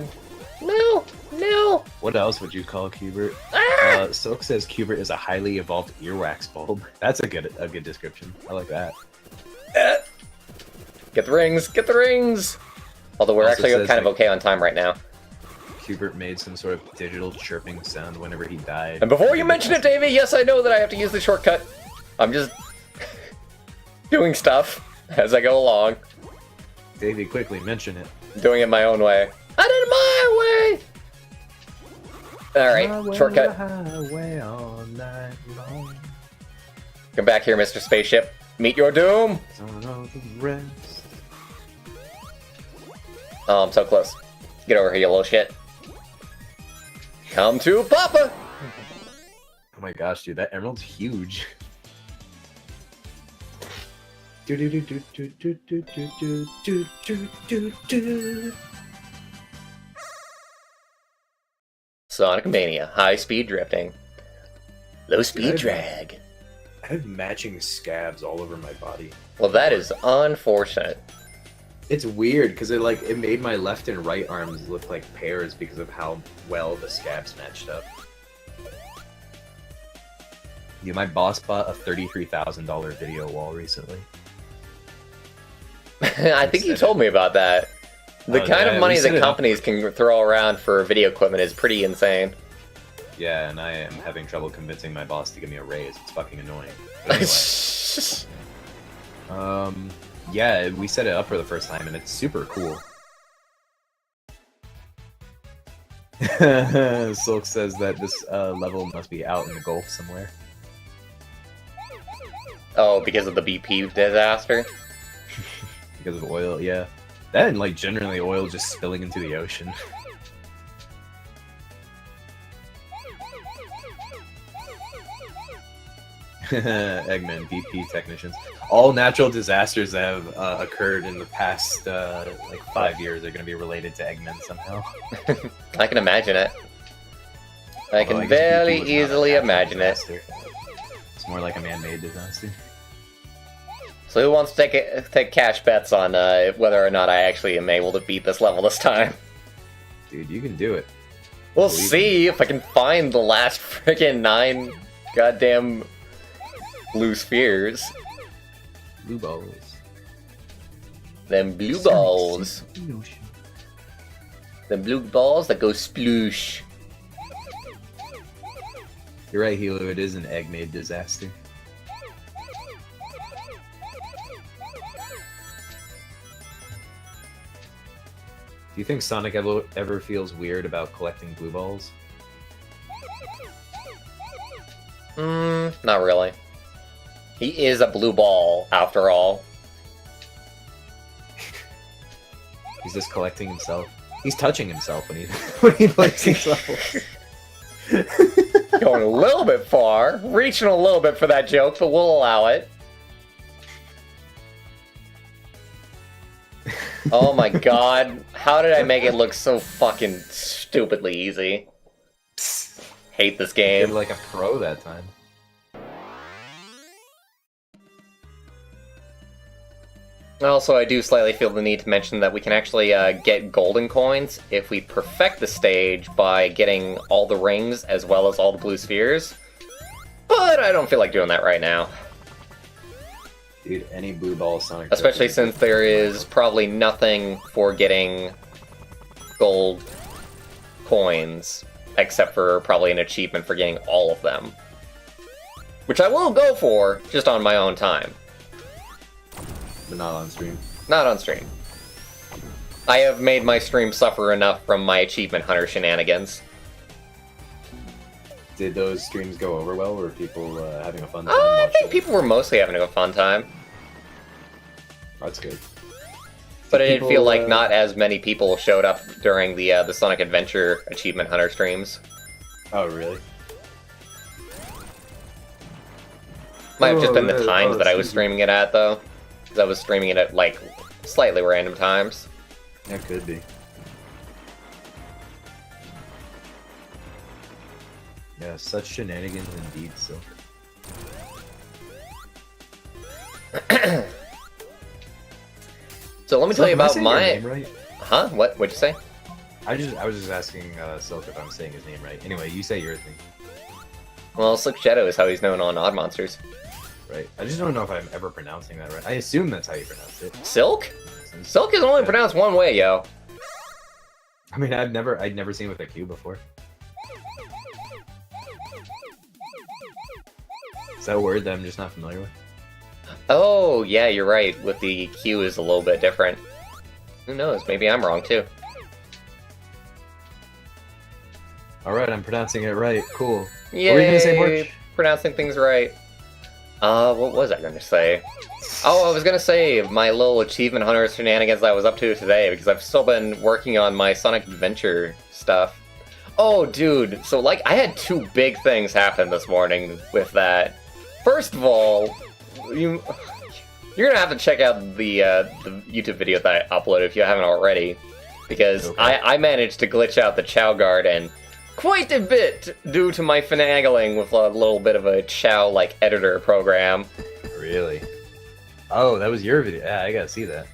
No! No! What else would you call Qbert? Ah! Silk says Qbert is a highly evolved earwax bulb. That's a good description. I like that. Get the rings! Get the rings! Although we're Also actually says, kind of like, okay on time right now. Qbert made some sort of digital chirping sound whenever he died. And before you mention it, Davey, yes, I know that I have to use the shortcut. I'm just doing stuff as I go along. Davey, quickly mention it. Doing it my own way. I did it my way! Alright, shortcut. Highway all night long. Come back here, Mr. Spaceship. Meet your doom! Don't know the rest. Oh, I'm so close. Get over here, you little shit. Come to Papa! Oh my gosh, dude, that emerald's huge. Sonic Mania. High speed drifting. Low speed Good. drag. I have matching scabs all over my body. Well, that is unfortunate. It's weird because it made my left and right arms look like pairs because of how well the scabs matched up. Yeah, my boss bought a $33,000 video wall recently. I think you told me about that. The kind of money that companies can throw around for video equipment is pretty insane. Yeah, and I am having trouble convincing my boss to give me a raise. It's fucking annoying. But anyway. Yeah, we set it up for the first time, and it's super cool. Silk says that this level must be out in the Gulf somewhere. Oh, because of the BP disaster? Because of oil, yeah. That and, like, generally oil just spilling into the ocean. Eggman, BP technicians. All natural disasters that have occurred in the past, like, 5 years are going to be related to Eggman somehow. I can imagine it. I can very easily imagine it. It's more like a man-made disaster. So who wants to take cash bets on whether or not I actually am able to beat this level this time? Dude, you can do it. We'll see if I can find the last freaking 9 goddamn blue spheres. Blue balls. Them blue balls. Them blue balls that go sploosh. You're right, Hilo, it is an egg-made disaster. Do you think Sonic ever feels weird about collecting blue balls? Not really. He is a blue ball, after all. He's just collecting himself. He's touching himself when he plays these levels. Going a little bit far, reaching a little bit for that joke, but we'll allow it. Oh my god, how did I make it look so fucking stupidly easy? Hate this game. You did like a pro that time. Also, I do slightly feel the need to mention that we can actually get golden coins if we perfect the stage by getting all the rings as well as all the blue spheres. But I don't feel like doing that right now. Dude, any blue ball Sonic. Especially since there is probably nothing for getting gold coins, except for probably an achievement for getting all of them. Which I will go for, just on my own time. But not on stream. Not on stream. I have made my stream suffer enough from my achievement hunter shenanigans. Did those streams go over well? Were people having a fun time? I think people were mostly having a fun time. That's good. But I did feel like not as many people showed up during the Sonic Adventure Achievement Hunter streams. Oh, really? Might have just been the times that I was streaming it at, though. Because I was streaming it at, like, slightly random times. Yeah, could be. Yeah, such shenanigans indeed, so. So let me tell you about my... Name right? Huh? What'd you say? I was just asking Silk if I'm saying his name right. Anyway, you say your thing. Well, Slick Shadow is how he's known on Odd Monsters. Right. I just don't know if I'm ever pronouncing that right. I assume that's how you pronounce it. Silk? Silk is only pronounced one way, yo. I mean, I'd never seen it with a Q before. Is that a word that I'm just not familiar with? Oh, yeah, you're right. With the Q is a little bit different. Who knows? Maybe I'm wrong, too. Alright, I'm pronouncing it right. Cool. Yay! What were you gonna say, March? Pronouncing things right. What was I gonna say? Oh, I was gonna say my little achievement hunter shenanigans that I was up to today, because I've still been working on my Sonic Adventure stuff. Oh, dude, so, like, I had 2 big things happen this morning with that. First of all, you're gonna have to check out the YouTube video that I uploaded if you haven't already, because okay. I managed to glitch out the Chow Garden quite a bit due to my finagling with a little bit of a Chow-like editor program. Really? Oh, that was your video. Yeah, I gotta see that.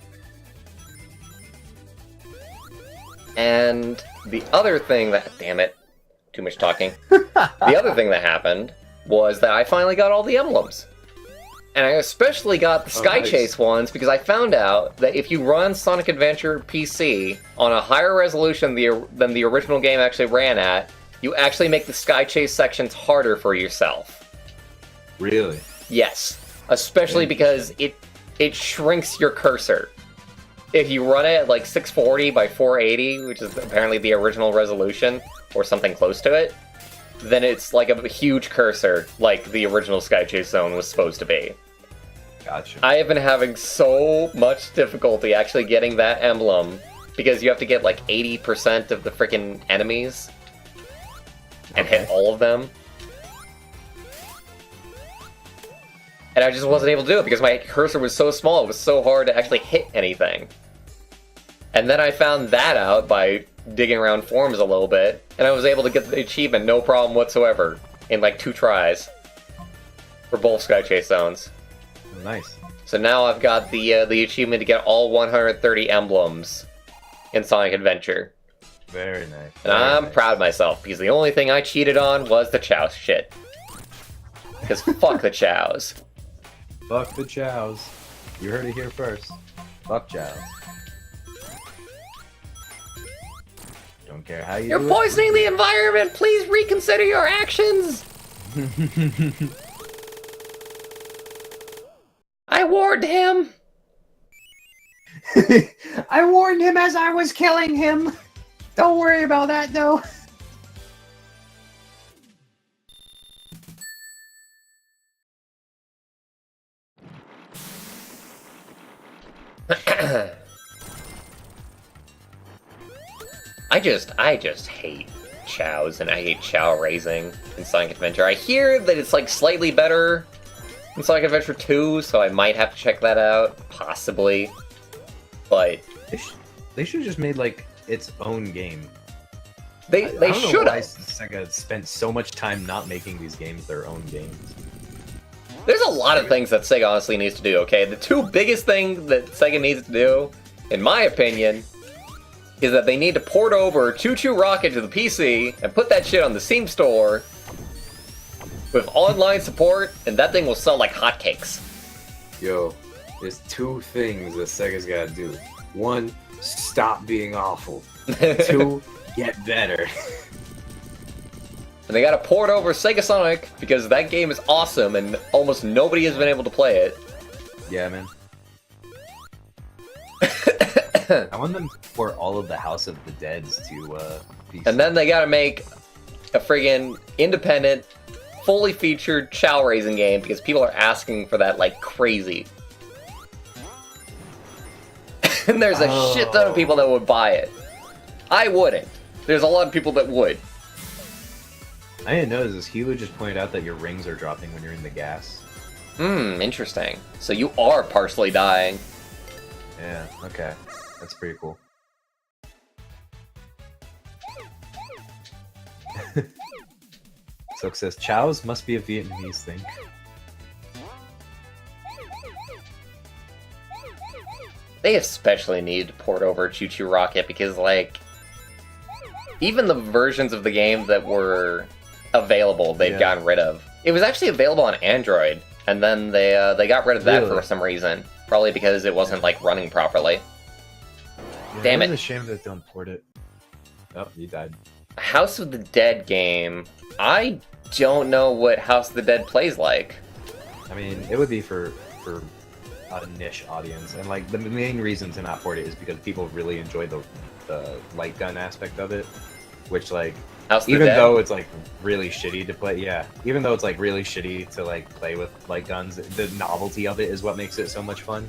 And the other thing that... Damn it. Too much talking. The other thing that happened was that I finally got all the emblems. And I especially got the Sky nice. Chase ones because I found out that if you run Sonic Adventure PC on a higher resolution than the original game actually ran at, you actually make the Sky Chase sections harder for yourself. Really? Yes. Especially because it shrinks your cursor. If you run it at like 640 by 480, which is apparently the original resolution, or something close to it, then it's like a huge cursor, like the original Sky Chase Zone was supposed to be. Gotcha. I have been having so much difficulty actually getting that emblem, because you have to get like 80% of the freaking enemies, and hit all of them. And I just wasn't able to do it because my cursor was so small, it was so hard to actually hit anything. And then I found that out by digging around forums a little bit, and I was able to get the achievement no problem whatsoever in like 2 tries for both Sky Chase Zones. Nice. So now I've got the achievement to get all 130 emblems in Sonic Adventure. Very nice. And I'm proud of myself, because the only thing I cheated on was the Chow shit. Because fuck the Chows. Fuck the chows. You heard it here first. Fuck chows. Don't care how you You're do poisoning the environment! Please reconsider your actions! I warned him! I warned him as I was killing him. Don't worry about that, though. I just hate chows, and I hate chow raising in Sonic Adventure. I hear that it's like slightly better in Sonic Adventure 2, so I might have to check that out, possibly. But They should have just made like its own game. they I don't know should why have. Sega spent so much time not making these games their own games. There's a lot of things that Sega honestly needs to do, okay? The 2 biggest things that Sega needs to do, in my opinion, is that they need to port over Choo Choo Rocket to the PC and put that shit on the Steam store with online support, and that thing will sell like hotcakes. Yo, there's 2 things that Sega's gotta do. 1, stop being awful. 2, get better. And they gotta port over Sega Sonic, because that game is awesome and almost nobody has been able to play it. Yeah, man. I want them for all of the House of the Deads to PC. And then they gotta make a friggin' independent, fully featured chow raising game, because people are asking for that like crazy. And there's a shit ton of people that would buy it. I wouldn't. There's a lot of people that would. I didn't notice this. Hilo just pointed out that your rings are dropping when you're in the gas. Interesting. So you are partially dying. Yeah, okay. That's pretty cool. Sook says, chows must be a Vietnamese thing. They especially need to port over Choo Choo Rocket, because, like, even the versions of the game that were available, they've gotten rid of. It was actually available on Android, and then they got rid of that for some reason. Probably because it wasn't, like, running properly. Yeah, Damn it. It's a shame that they don't port it. Oh, you died. House of the Dead game. I don't know what House of the Dead plays like. I mean, it would be for a niche audience, and like the main reason to not port it is because people really enjoy the light gun aspect of it, which like House of the even Dead? though it's like really shitty to play, even though it's like really shitty to like play with light guns, the novelty of it is what makes it so much fun.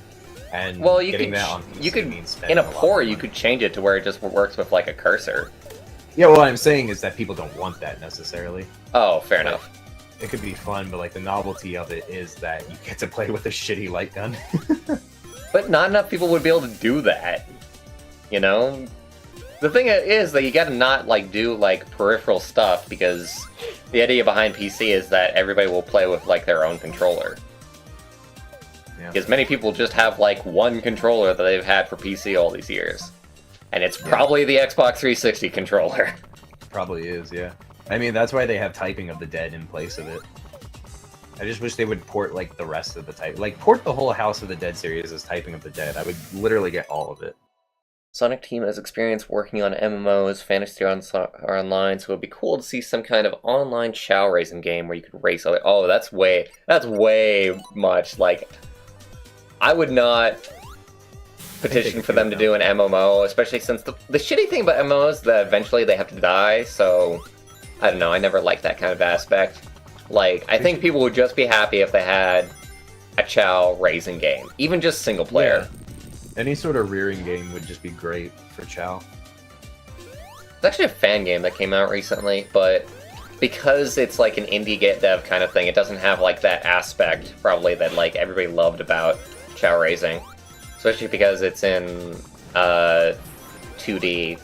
And Well, you getting could, that on PC you could means spending in a lot port, of you money. could change it to where it just works with like a cursor. Yeah, what I'm saying is that people don't want that necessarily. Oh, fair enough. It could be fun, but like the novelty of it is that you get to play with a shitty light gun. But not enough people would be able to do that. You know? The thing is that you gotta not like do like peripheral stuff, because the idea behind PC is that everybody will play with like their own controller. Yeah. Because many people just have like one controller that they've had for PC all these years. And it's probably the Xbox 360 controller. Probably is, yeah. I mean, that's why they have typing of the dead in place of it. I just wish they would port like the rest of the type, like port the whole House of the Dead series as Typing of the Dead. I would literally get all of it. Sonic Team has experience working on MMOs, Fantasy Online, so it'd be cool to see some kind of online chow racing game where you could race other. Oh, that's way much. Like, I would not petition for them to do an MMO, especially since the shitty thing about MMOs is that eventually they have to die. So I don't know. I never liked that kind of aspect. Like, I think people would just be happy if they had a chow racing game, even just single player. Yeah. Any sort of rearing game would just be great for chow. It's actually a fan game that came out recently, but because it's like an indie get dev kind of thing, it doesn't have like that aspect probably that like everybody loved about chow racing, especially because it's in 2D.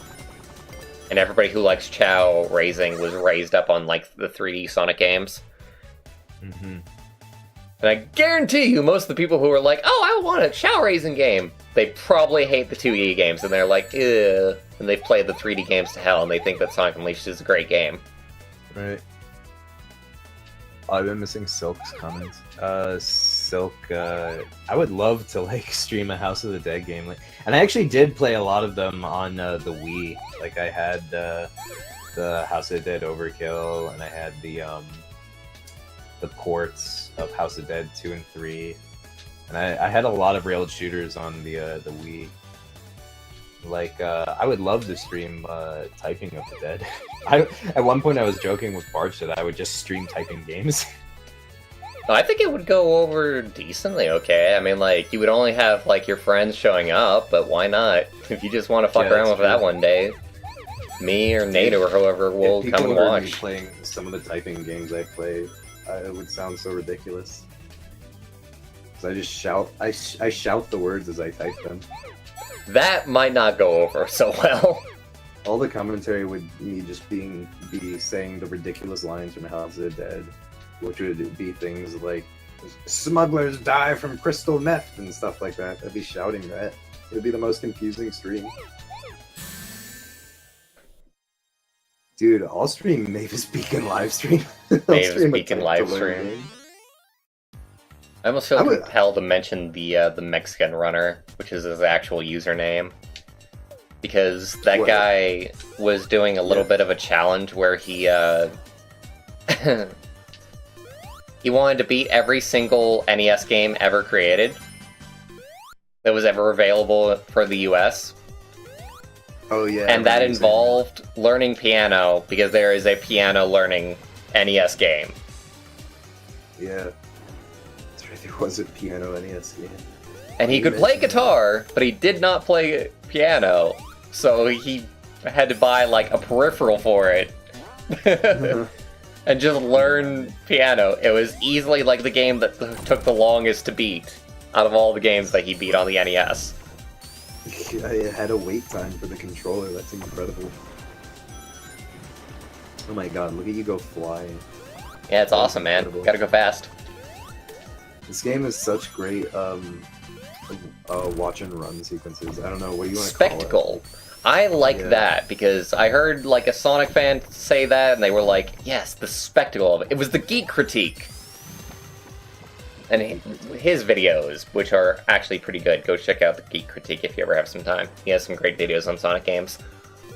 And everybody who likes chow racing was raised up on like the 3D Sonic games. Mm-hmm. And I guarantee you, most of the people who are like, "Oh, I want a chow racing game," they probably hate the 2D games, and they're like, "Ugh," and they've played the 3D games to hell, and they think that Sonic Unleashed is a great game. Right. I've been missing Silk's comments. Silk, I would love to like stream a House of the Dead game, like, and I actually did play a lot of them on the Wii. Like I had the House of the Dead Overkill, and I had the ports of House of Dead 2 and 3, and I had a lot of railed shooters on the Wii. Like I would love to stream Typing of the Dead. At one point I was joking with Barch that I would just stream typing games. I think it would go over decently okay. I mean, like, you would only have, like, your friends showing up, but why not? If you just want to fuck around with that one day, me or Nate or whoever will come and watch. Me playing some of the typing games I play, it would sound so ridiculous. Because I just shout, I shout the words as I type them. That might not go over so well. All the commentary would me just be saying the ridiculous lines from House of the Dead, which would be things like "smugglers die from crystal meth" and stuff like that. I'd be shouting that. It would be the most confusing stream. Dude, I'll stream Mavis Beacon live stream. Mavis Beacon live stream. I almost feel compelled to mention the Mexican runner, which is his actual username. Because that guy was doing a little bit of a challenge where he he wanted to beat every single NES game ever created that was ever available for the US. Oh yeah. And that involved learning piano, because there is a piano learning NES game. Yeah. That's right, there was a piano NES game. And he could play guitar, but he did not play piano. So he had to buy like a peripheral for it. And just learn piano. It was easily like the game that took the longest to beat out of all the games that he beat on the NES. I had a wait time for the controller. That's incredible. Oh my god, look at you go flying. Yeah, it's awesome, man. Incredible. Gotta go fast. This game is such great watch and run sequences. I don't know, what do you want to call it? Spectacle. I like that because I heard like a Sonic fan say that and they were like, yes, the spectacle of it. It was the Geek Critique. And his videos, which are actually pretty good. Go check out the Geek Critique if you ever have some time. He has some great videos on Sonic games.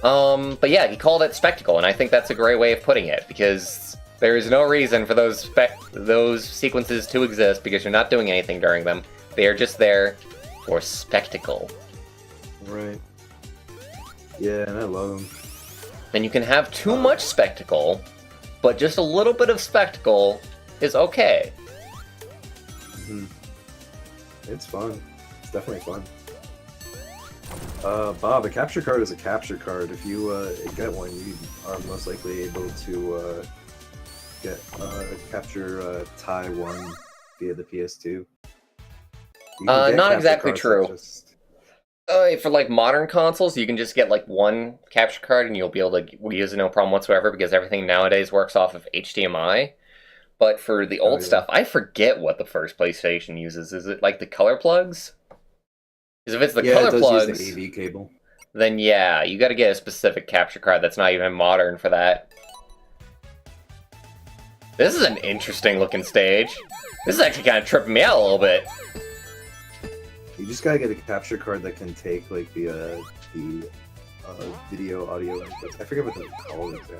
But yeah, he called it spectacle, and I think that's a great way of putting it, because there is no reason for those sequences to exist, because you're not doing anything during them. They are just there for spectacle. Right. Yeah, and I love them. And you can have too much spectacle, but just a little bit of spectacle is okay. Mm-hmm. It's fun. It's definitely fun. Bob, a capture card is a capture card. If you get one, you are most likely able to get capture Tie 1 via the PS2. Not exactly true. For like modern consoles, you can just get like one capture card and you'll be able to use it no problem whatsoever, because everything nowadays works off of HDMI. But for the old stuff, I forget what the first PlayStation uses. Is it like the color plugs? Because if it's the color plugs, use the AV cable. Then yeah, you got to get a specific capture card that's not even modern for that. This is an interesting looking stage. This is actually kind of tripping me out a little bit. You just gotta get a capture card that can take like the video, audio inputs. I forget what they're called exactly.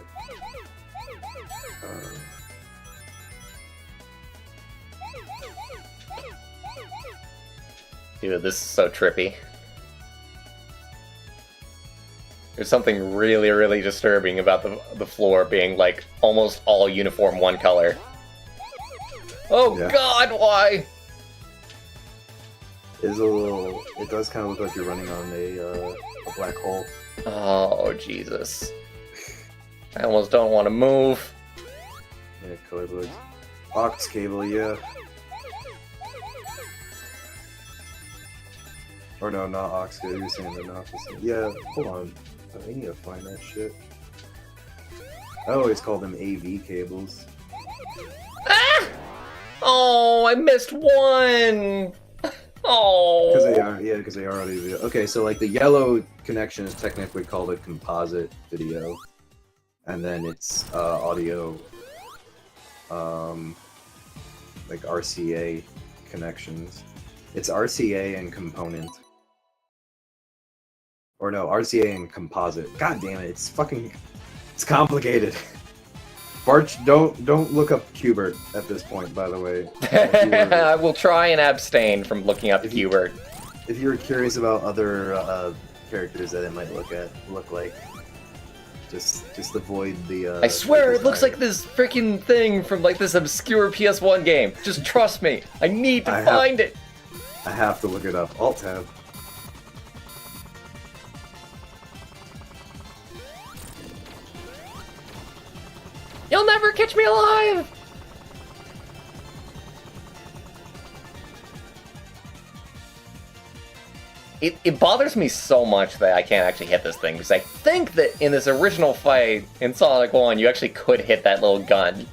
Dude, this is so trippy. There's something really, really disturbing about the floor being like almost all uniform one color. Oh Yeah. God, why? Is a little. It does kind of look like you're running on a black hole. Oh Jesus! I almost don't want to move. Yeah, colorblind. Aux cable, yeah. Or no, not aux cable. You're saying they're not the same. Yeah, hold on. I need to find that shit. I always call them AV cables. Ah! Oh, I missed one. Oh. Because they are, yeah, because they are audio video. Okay, so like the yellow connection is technically called a composite video, and then it's audio, like RCA connections. It's RCA and component, or no, RCA and composite. God damn it, it's complicated. Barch, don't look up Qbert at this point, by the way. I will try and abstain from looking up Qbert. If you were curious about other characters that it might look like, just avoid the. I swear the it looks like this freaking thing from like this obscure PS1 game. Just trust me. I need to find it. I have to look it up. Alt tab. You'll never catch me alive! It bothers me so much that I can't actually hit this thing, because I think that in this original fight in Sonic 1, you actually could hit that little gun.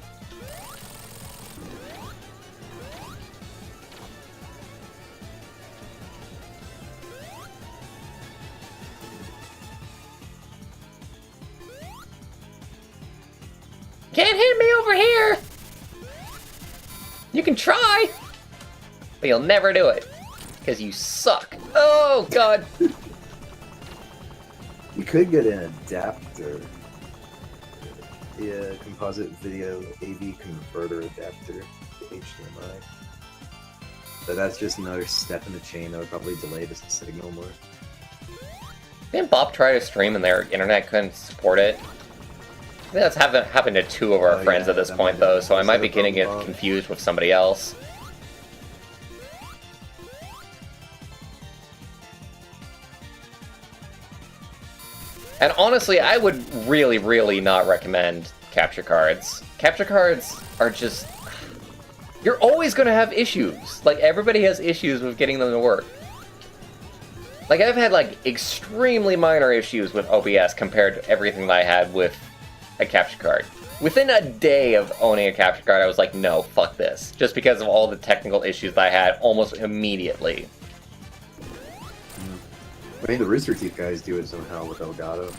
Can't hit me over here! You can try! But you'll never do it. Because you suck. Oh, God! You could get an adapter. Yeah, composite video AV converter adapter, HDMI. But that's just another step in the chain that would probably delay the signal more. Didn't Bob try to stream and their internet couldn't support it? I think that's happened to two of our friends yeah, at this that point, might though, have- so I might be that's the getting it problem. confused with somebody else. And honestly, I would really, really not recommend capture cards. Capture cards are just... You're always going to have issues. Like, everybody has issues with getting them to work. Like, I've had, like, extremely minor issues with OBS compared to everything that I had with a capture card. Within a day of owning a capture card, I was like, no, fuck this. Just because of all the technical issues that I had almost immediately. I mean, the Rooster Teeth guys do it somehow with Elgato.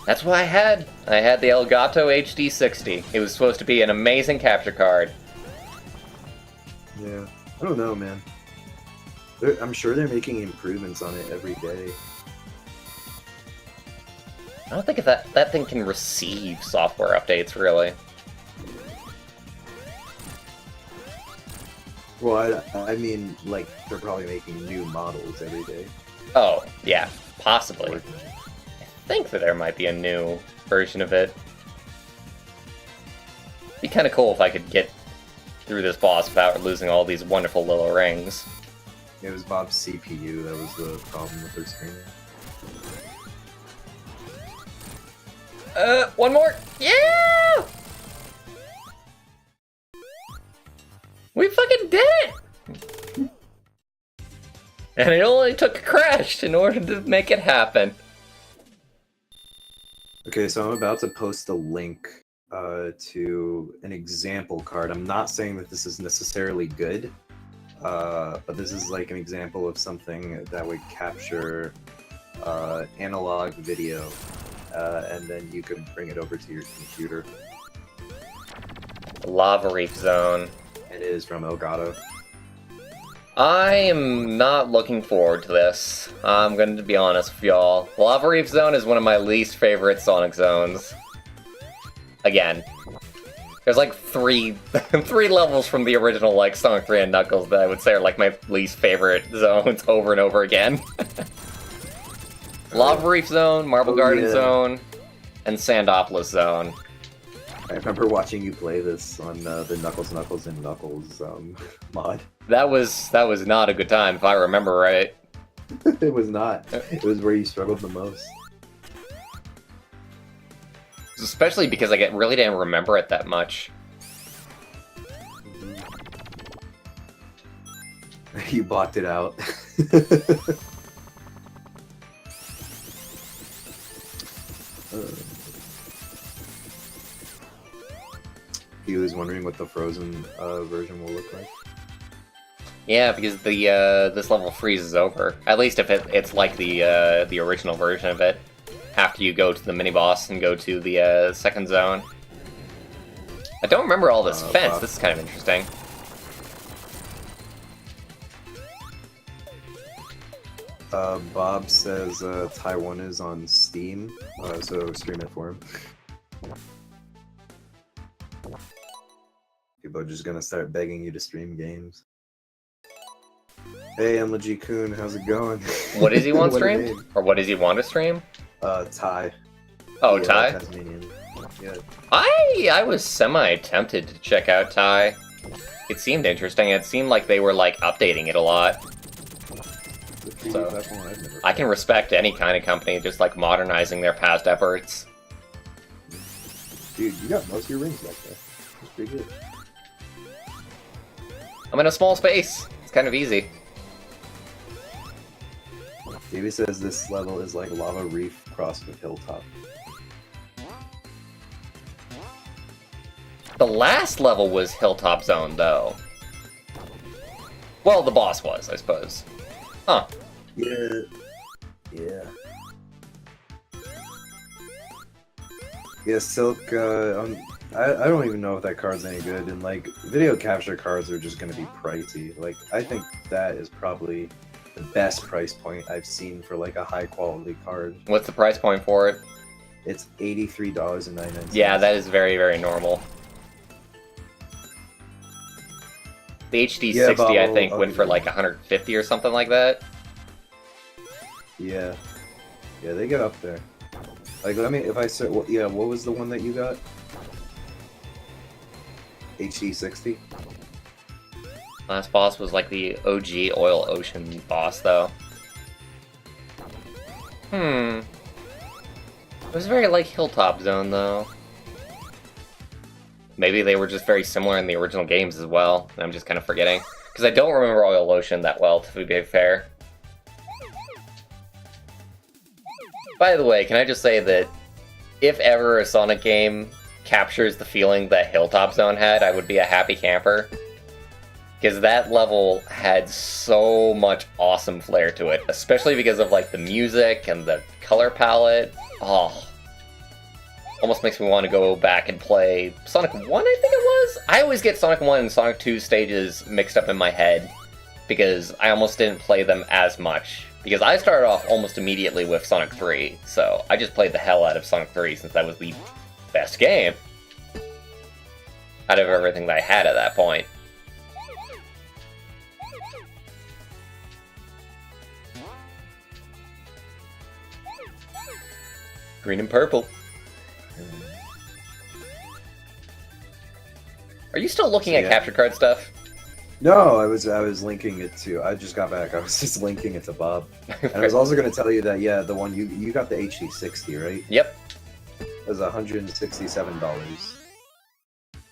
That's what I had. I had the Elgato HD60. It was supposed to be an amazing capture card. Yeah, I don't know, man. I'm sure they're making improvements on it every day. I don't think if that thing can receive software updates, really. Well, I mean, like, they're probably making new models every day. Oh, yeah, possibly. I think that there might be a new version of it. Be kind of cool if I could get through this boss without losing all these wonderful little rings. It was Bob's CPU that was the problem with their screen. One more! Yeah! We fucking did it! And it only took a crash in order to make it happen. Okay, so I'm about to post a link to an example card. I'm not saying that this is necessarily good, but this is like an example of something that would capture analog video, and then you could bring it over to your computer. Lava Reef Zone. It is from Elgato. I am not looking forward to this. I'm going to be honest with y'all. Lava Reef Zone is one of my least favorite Sonic zones. Again. There's like three levels from the original like Sonic 3 and Knuckles that I would say are like my least favorite zones over and over again. Lava Reef Zone, Marble Garden Zone, and Sandopolis Zone. I remember watching you play this on the Knuckles and Knuckles mod. That was not a good time, if I remember right. It was not. It was where you struggled the most. Especially because I really didn't remember it that much. You blocked it out. He was wondering what the Frozen version will look like. Yeah, because the this level freezes over. At least if it's like the original version of it. After you go to the mini-boss and go to the second zone. I don't remember all this fence. Bob. This is kind of interesting. Bob says Taiwan is on Steam, so stream it for him. People are just gonna start begging you to stream games. Hey, Emma G. Kun, how's it going? What does he want What a streamed? name. Or what does he want to stream? Thai. Oh, Yeah, Thai? Tasmanian. Yeah. I was semi-tempted to check out Thai. It seemed interesting. It seemed like they were, like, updating it a lot. The 3D So, platform I've never I can respect any kind of company just, like, modernizing their past efforts. Dude, you got most of your rings back there. That's pretty good. I'm in a small space. It's kind of easy. Davey says this level is like Lava Reef crossed with Hilltop. The last level was Hilltop Zone, though. Well, the boss was, I suppose. Huh. Yeah. Yeah. Yeah, Silk, I don't even know if that card's any good, and like, video capture cards are just gonna be pricey. Like, I think that is probably the best price point I've seen for like a high quality card. What's the price point for it? It's $83.99. Yeah, that is very, very normal. The HD60, Yeah, Bob, I think, I'll went give for you like that. 150 or something like that. Yeah. Yeah, they get up there. Like, let me, if I said, what was the one that you got? HD60? Last boss was like the OG Oil Ocean boss, though. It was very like Hilltop Zone, though. Maybe they were just very similar in the original games as well, and I'm just kind of forgetting. Because I don't remember Oil Ocean that well, to be fair. By the way, can I just say that if ever a Sonic game captures the feeling that Hilltop Zone had, I would be a happy camper. Because that level had so much awesome flair to it, especially because of like the music and the color palette. Oh, almost makes me want to go back and play Sonic 1, I think it was? I always get Sonic 1 and Sonic 2 stages mixed up in my head, because I almost didn't play them as much. Because I started off almost immediately with Sonic 3, so I just played the hell out of Sonic 3 since that was the best game out of everything that I had at that point. Green and purple. Are you still looking at capture card stuff? No, I was linking it to. I just got back. I was just linking it to Bob, and I was also going to tell you that the one you got the HD60, right? Yep. It was $167,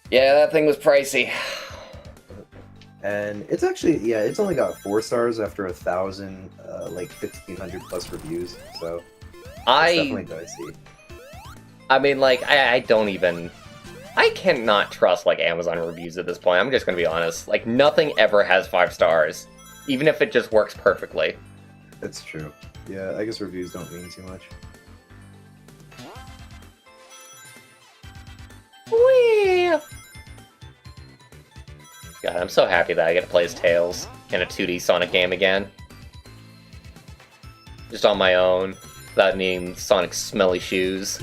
Yeah, that thing was pricey. and it's actually it's only got 4 stars after 1,000, like 1,500 plus reviews. So it's definitely dicey. I mean, like, I don't even. I cannot trust, like, Amazon reviews at this point. I'm just gonna be honest. Like, nothing ever has 5 stars. Even if it just works perfectly. That's true. Yeah, I guess reviews don't mean too much. Whee! God, I'm so happy that I get to play as Tails in a 2D Sonic game again. Just on my own, without needing Sonic's smelly shoes.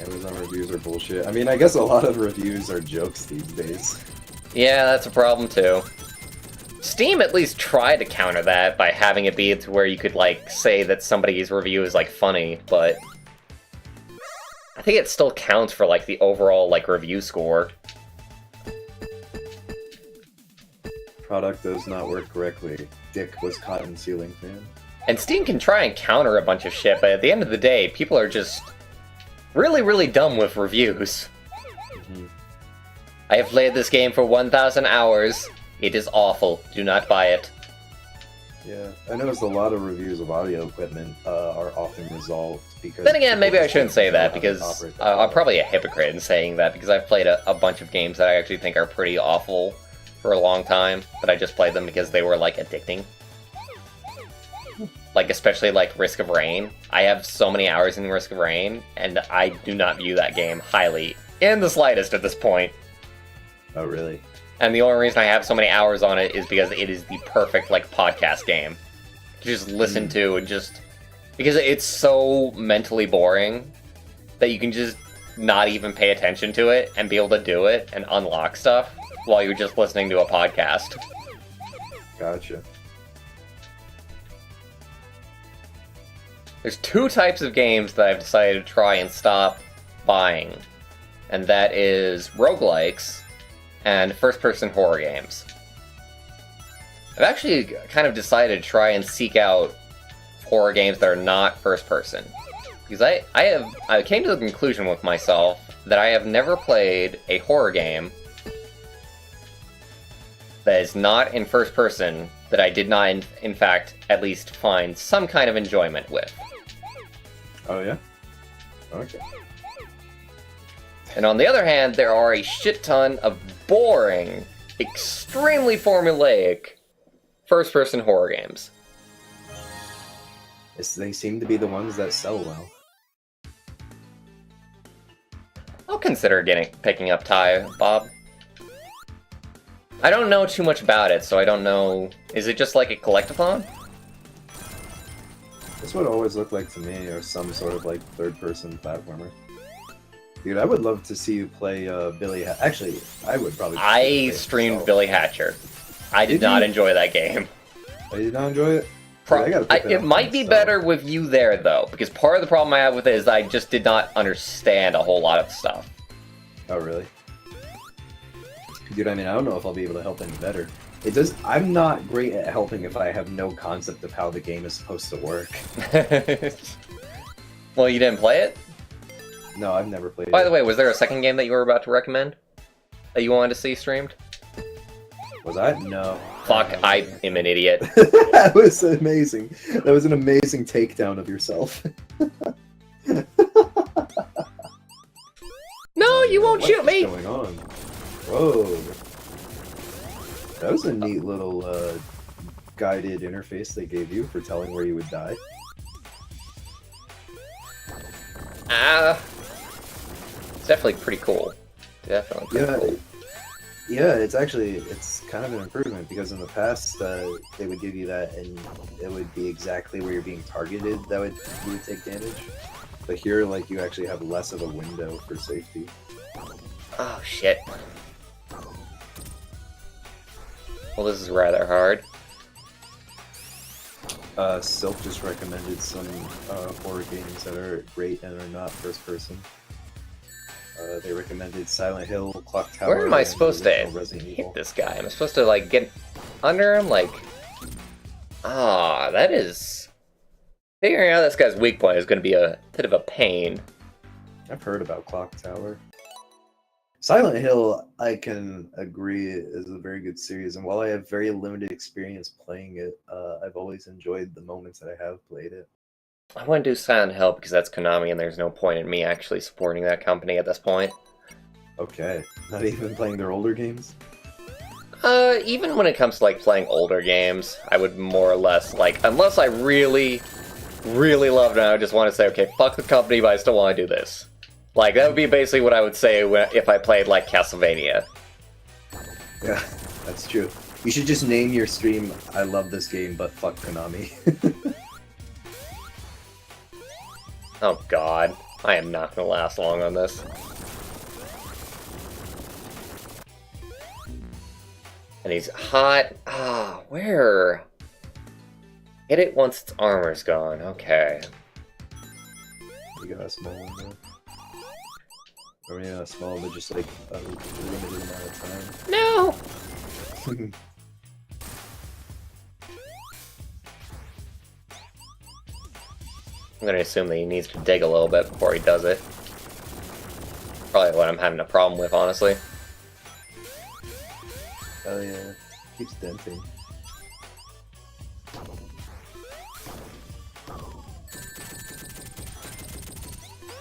Amazon reviews are bullshit. I mean, I guess a lot of reviews are jokes these days. Yeah, that's a problem too. Steam at least tried to counter that by having it be to where you could, like, say that somebody's review is, like, funny, but I think it still counts for, like, the overall, like, review score. Product does not work correctly. Dick was caught in ceiling fan. And Steam can try and counter a bunch of shit, but at the end of the day, people are just really, really dumb with reviews. Mm-hmm. I have played this game for 1,000 hours. It is awful. Do not buy it. Yeah, I noticed a lot of reviews of audio equipment are often resolved because... Then again, maybe I shouldn't say that, how to because operate the I'm probably a hypocrite in saying that, because I've played a bunch of games that I actually think are pretty awful for a long time, but I just played them because they were, like, addicting. Like, especially, like, Risk of Rain. I have so many hours in Risk of Rain, and I do not view that game highly in the slightest at this point. Oh, really? And the only reason I have so many hours on it is because it is the perfect, like, podcast game to just listen to and just... Because it's so mentally boring that you can just not even pay attention to it and be able to do it and unlock stuff while you're just listening to a podcast. Gotcha. There's two types of games that I've decided to try and stop buying, and that is roguelikes and first-person horror games. I've actually kind of decided to try and seek out horror games that are not first-person. Because I came to the conclusion with myself that I have never played a horror game that is not in first-person that I did not, in fact, at least find some kind of enjoyment with. Oh, yeah? Okay. And on the other hand, there are a shit ton of boring, extremely formulaic first-person horror games. They seem to be the ones that sell well. I'll consider picking up Ty, Bob. I don't know too much about it, so I don't know... Is it just like a collectathon? That's what it always looked like to me, or some sort of, like, third-person platformer. Dude, I would love to see you play Billy Hatcher. Actually, I would probably... I streamed Billy Hatcher. I did not enjoy that game. Oh, you did not enjoy it? Dude, It might be better with you there, though, because part of the problem I have with it is I just did not understand a whole lot of stuff. Oh, really? Dude, I mean, I don't know if I'll be able to help any better. It does. I'm not great at helping if I have no concept of how the game is supposed to work. Well, you didn't play it? No, I've never played it. By the way, was there a second game that you were about to recommend? That you wanted to see streamed? Was I? No. Fuck, I am an idiot. That was amazing. That was an amazing takedown of yourself. No, you won't shoot me! What's going on? Whoa. That was a neat little guided interface they gave you for telling where you would die. It's definitely pretty cool. Definitely pretty cool. Yeah, it's kind of an improvement, because in the past they would give you that and it would be exactly where you're being targeted you would take damage. But here, like, you actually have less of a window for safety. Oh shit. Well, this is rather hard. Silk just recommended some horror games that are great and are not first person. They recommended Silent Hill, Clock Tower. Where am I supposed to hit this guy? Am I supposed to, like, get under him? Like, that is... Figuring out this guy's weak point is going to be a bit of a pain. I've heard about Clock Tower. Silent Hill, I can agree, is a very good series, and while I have very limited experience playing it, I've always enjoyed the moments that I have played it. I want to do Silent Hill because that's Konami, and there's no point in me actually supporting that company at this point. Okay. Not even playing their older games? Even when it comes to, like, playing older games, I would more or less, like, unless I really, really loved it, I would just want to say, okay, fuck the company, but I still want to do this. Like, that would be basically what I would say if I played, like, Castlevania. Yeah, that's true. You should just name your stream, I love this game, but fuck Konami. Oh god, I am not gonna last long on this. And he's hot. Ah, where? Hit it once its armor's gone. Okay. You got a small one though. Or yeah, small, but just like a limited amount of time. No! I'm gonna assume that he needs to dig a little bit before he does it. Probably what I'm having a problem with, honestly. Oh yeah, keeps denting.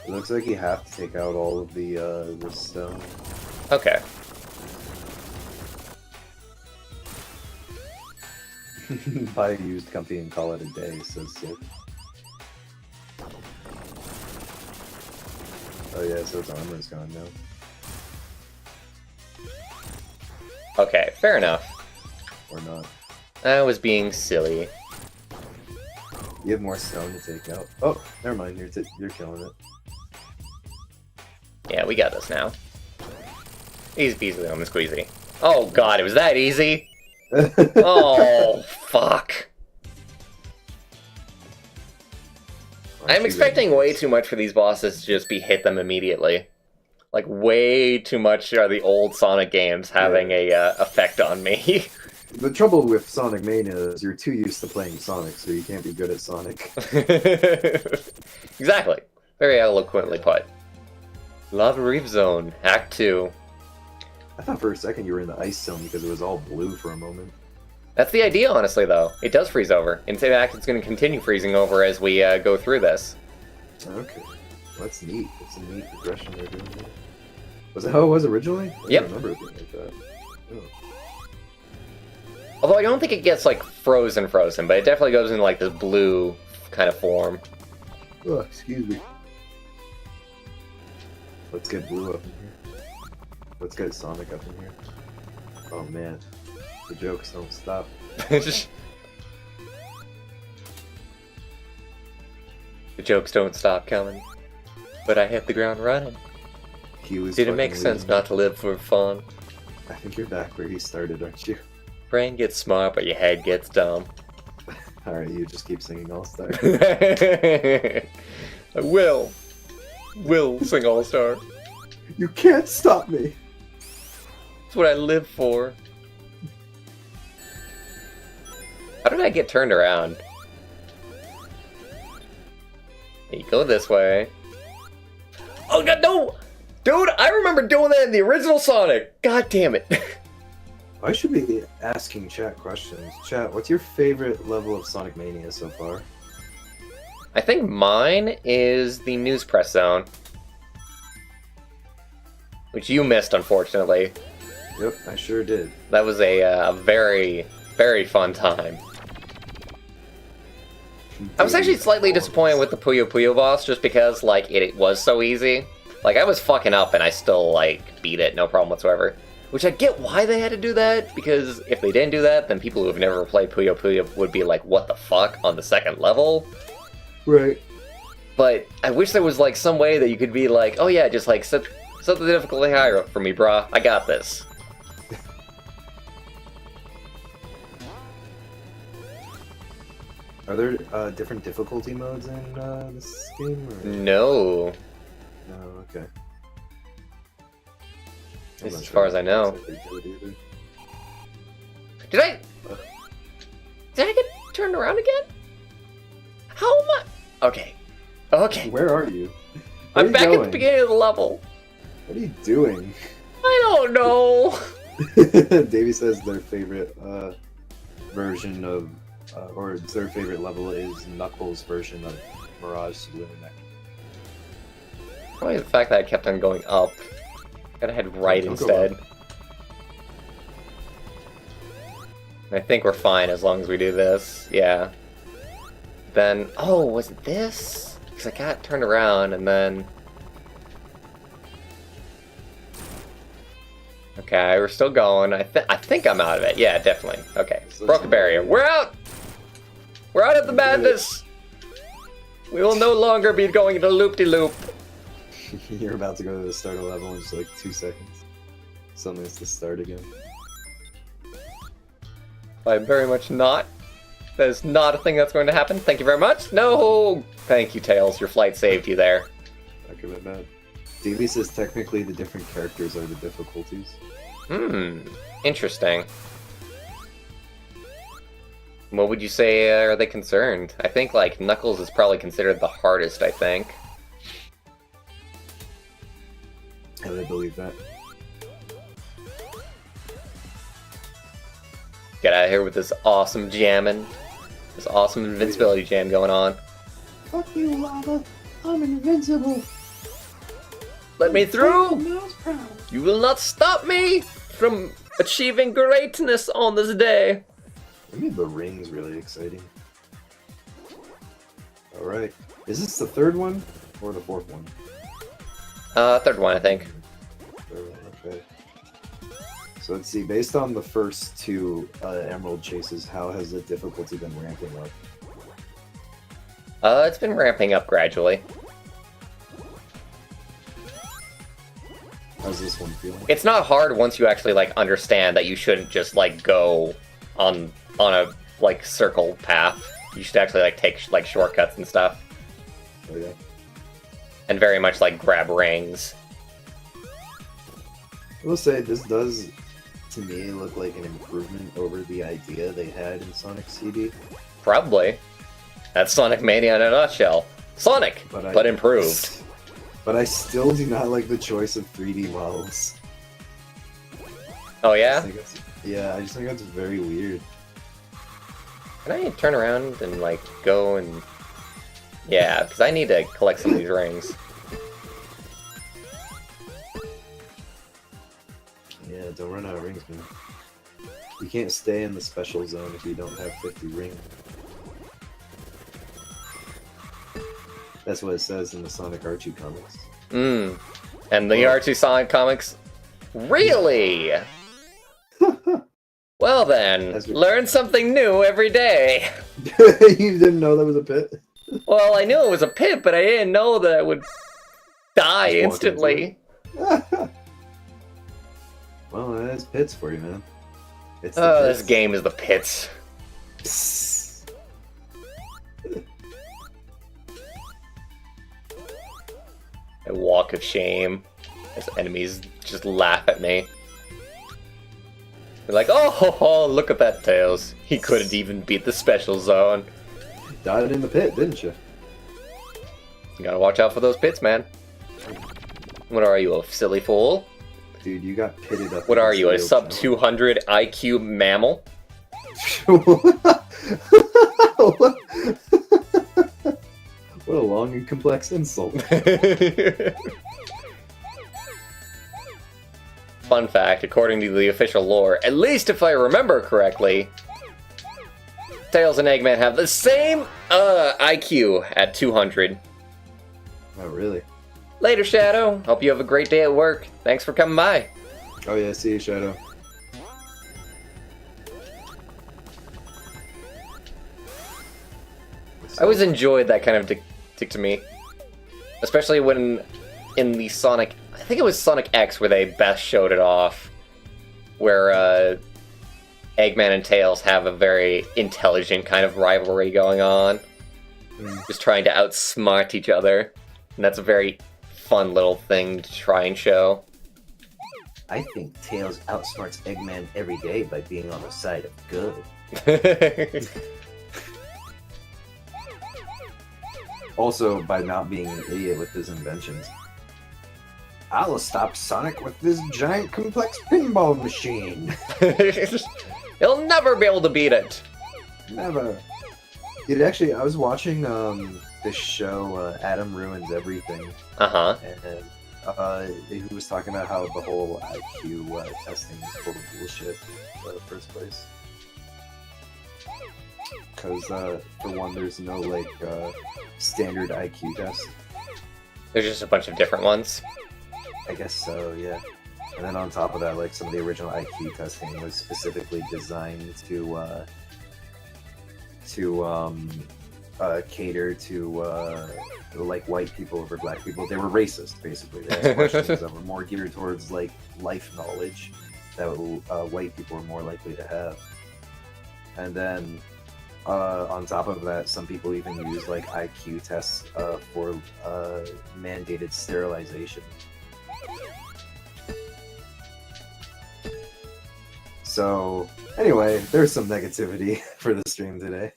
It looks like you have to take out all of the stone. Okay. Buy a used company and call it a day, so sick. Oh yeah, so its armor's gone now. Okay, fair enough. Or not. I was being silly. You have more stone to take out. Oh, never mind, you're killing it. Yeah, we got this now. Easy peasy on the squeezy. Oh god, it was that easy? Oh, fuck. I'm expecting way too much for these bosses to just be hit them immediately. Like, way too much are the old Sonic games having a effect on me. The trouble with Sonic Mania is you're too used to playing Sonic, so you can't be good at Sonic. Exactly. Very eloquently put. Lava Reef Zone, Act 2. I thought for a second you were in the ice zone because it was all blue for a moment. That's the idea, honestly, though. It does freeze over. In fact, it's going to continue freezing over as we go through this. Okay. Well, that's neat. It's a neat progression they're doing there. Was that how it was originally? I Yep. don't remember it being like that. Oh. Although I don't think it gets, like, frozen, but it definitely goes into, like, this blue kind of form. Oh, excuse me. Let's get Blue up in here. Let's get Sonic up in here. Oh man, the jokes don't stop. The jokes don't stop coming. But I hit the ground running. He was Did it make fucking sense losing. not to live for fun? I think you're back where he started, aren't you? Brain gets smart, but your head gets dumb. Alright, you just keep singing All Star. I will sing All Star. You can't stop me! That's what I live for. How did I get turned around? You go this way. Oh god, no! Dude, I remember doing that in the original Sonic! God damn it. I should be asking chat questions. Chat, what's your favorite level of Sonic Mania so far? I think mine is the news press zone. Which you missed, unfortunately. Yep, I sure did. That was a very, very fun time. I was actually slightly disappointed with the Puyo Puyo boss, just because, like, it was so easy. Like, I was fucking up and I still, like, beat it, no problem whatsoever. Which I get why they had to do that, because if they didn't do that, then people who have never played Puyo Puyo would be like, what the fuck, on the second level? Right. But I wish there was, like, some way that you could be like, oh yeah, just, like, set the difficulty higher for me, brah. I got this. Are there different difficulty modes in this game? Or? No. No, okay. At least as far as I know. Either. Did I get turned around again? How am I? Okay. Okay. Where are you? I'm back at the beginning of the level. What are you doing? I don't know. Davey says their favorite version of, or their favorite level is Knuckles' version of Mirage Subliminal. Probably the fact that I kept on going up. Gotta head right Don't go instead. up. I think we're fine as long as we do this. Yeah. Then, oh, was it this? Because I got turned around and then... Okay, we're still going. I think I'm out of it. Yeah, definitely. Okay, broke a barrier. We're out! We're out of the madness! We will no longer be going into loop-de-loop. You're about to go to the start of level in just like 2 seconds. Suddenly it's the start again. I'm very much not. That is not a thing that's going to happen. Thank you very much. No! Thank you, Tails. Your flight saved you there. That could have been bad. Davey says technically the different characters are the difficulties. Interesting. What would you say are they concerned? I think, like, Knuckles is probably considered the hardest, I think. How do I believe that? Get out of here with this awesome jamming. This awesome invincibility jam going on. Fuck you, lava. I'm invincible. Let me through! Miles per hour. You will not stop me from achieving greatness on this day. I made the rings really exciting. Alright. Is this the third one or the fourth one? Third one, I think. Third one, okay. So let's see, based on the first 2 Emerald chases, how has the difficulty been ramping up? It's been ramping up gradually. How's this one feeling? It's not hard once you actually, like, understand that you shouldn't just, like, go on a, like, circle path. You should actually, like, take, like, shortcuts and stuff. Oh yeah. And very much, like, grab rings. I will say, this does, to me, look like an improvement over the idea they had in Sonic CD. Probably. That's Sonic Mania in a nutshell. Sonic, but improved. But I still do not like the choice of 3D models. Oh yeah? I just think that's very weird. Can I turn around and, like, go and... Yeah, because I need to collect some of these rings. Yeah, don't run out of rings, man. You can't stay in the special zone if you don't have 50 rings. That's what it says in the Sonic R2 comics. And the R2 Sonic comics? Really? Well then, learn something new every day. You didn't know that was a pit? Well, I knew it was a pit, but I didn't know that I would die instantly. Well, that's pits for you, man. It's the Oh, pits. this game is the pits. A walk of shame as enemies just laugh at me. They're like, oh, look at that Tails. He couldn't even beat the special zone. Died in the pit, didn't you? You gotta watch out for those pits, man. What are you, a silly fool? Dude, you got pitted up. What are you, a against sub 200 IQ mammal? What a long and complex insult. Fun fact, according to the official lore, at least if I remember correctly, Tails and Eggman have the same IQ at 200. Oh, really? Later, Shadow. Hope you have a great day at work. Thanks for coming by. Oh yeah, see you, Shadow. I always enjoyed that kind of dick to me. Especially when in the Sonic... I think it was Sonic X where they best showed it off. Where Eggman and Tails have a very intelligent kind of rivalry going on. Just trying to outsmart each other. And that's a very fun little thing to try and show. I think Tails outsmarts Eggman every day by being on the side of good. Also, by not being an idiot with his inventions. I'll stop Sonic with this giant complex pinball machine. He'll never be able to beat it. Never. Dude, actually, I was watching this show, Adam Ruins Everything. Uh-huh. And he was talking about how the whole IQ testing is full of bullshit in the first place. Because, for one, there's no, like, standard IQ test. There's just a bunch of different ones. I guess so, yeah. And then on top of that, like some of the original IQ testing was specifically designed to cater to like white people over black people. They were racist, basically. They asked questions that were more geared towards like life knowledge that white people were more likely to have. And then on top of that, some people even use like IQ tests for mandated sterilization. So anyway, there's some negativity for the stream today.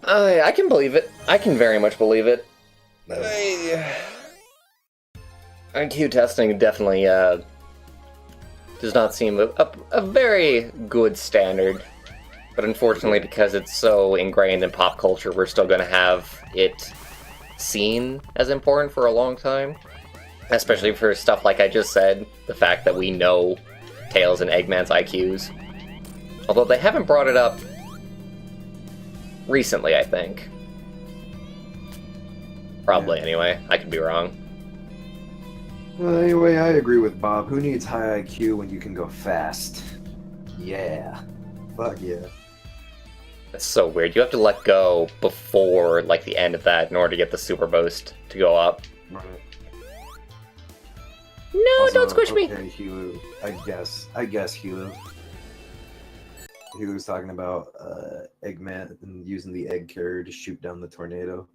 I can believe it. I can very much believe it. IQ testing definitely does not seem a very good standard. But unfortunately, because it's so ingrained in pop culture, we're still going to have it seen as important for a long time. Especially for stuff like I just said, the fact that we know Tails and Eggman's IQs. Although they haven't brought it up recently, I think. Probably, anyway. I could be wrong. Well, anyway, I agree with Bob. Who needs high IQ when you can go fast? Yeah. Fuck yeah. That's so weird. You have to let go before, like, the end of that in order to get the super boost to go up. Right. No, Also, don't squish me! Okay, Hulu. I guess Hulu. He was talking about Eggman and using the egg carrier to shoot down the tornado.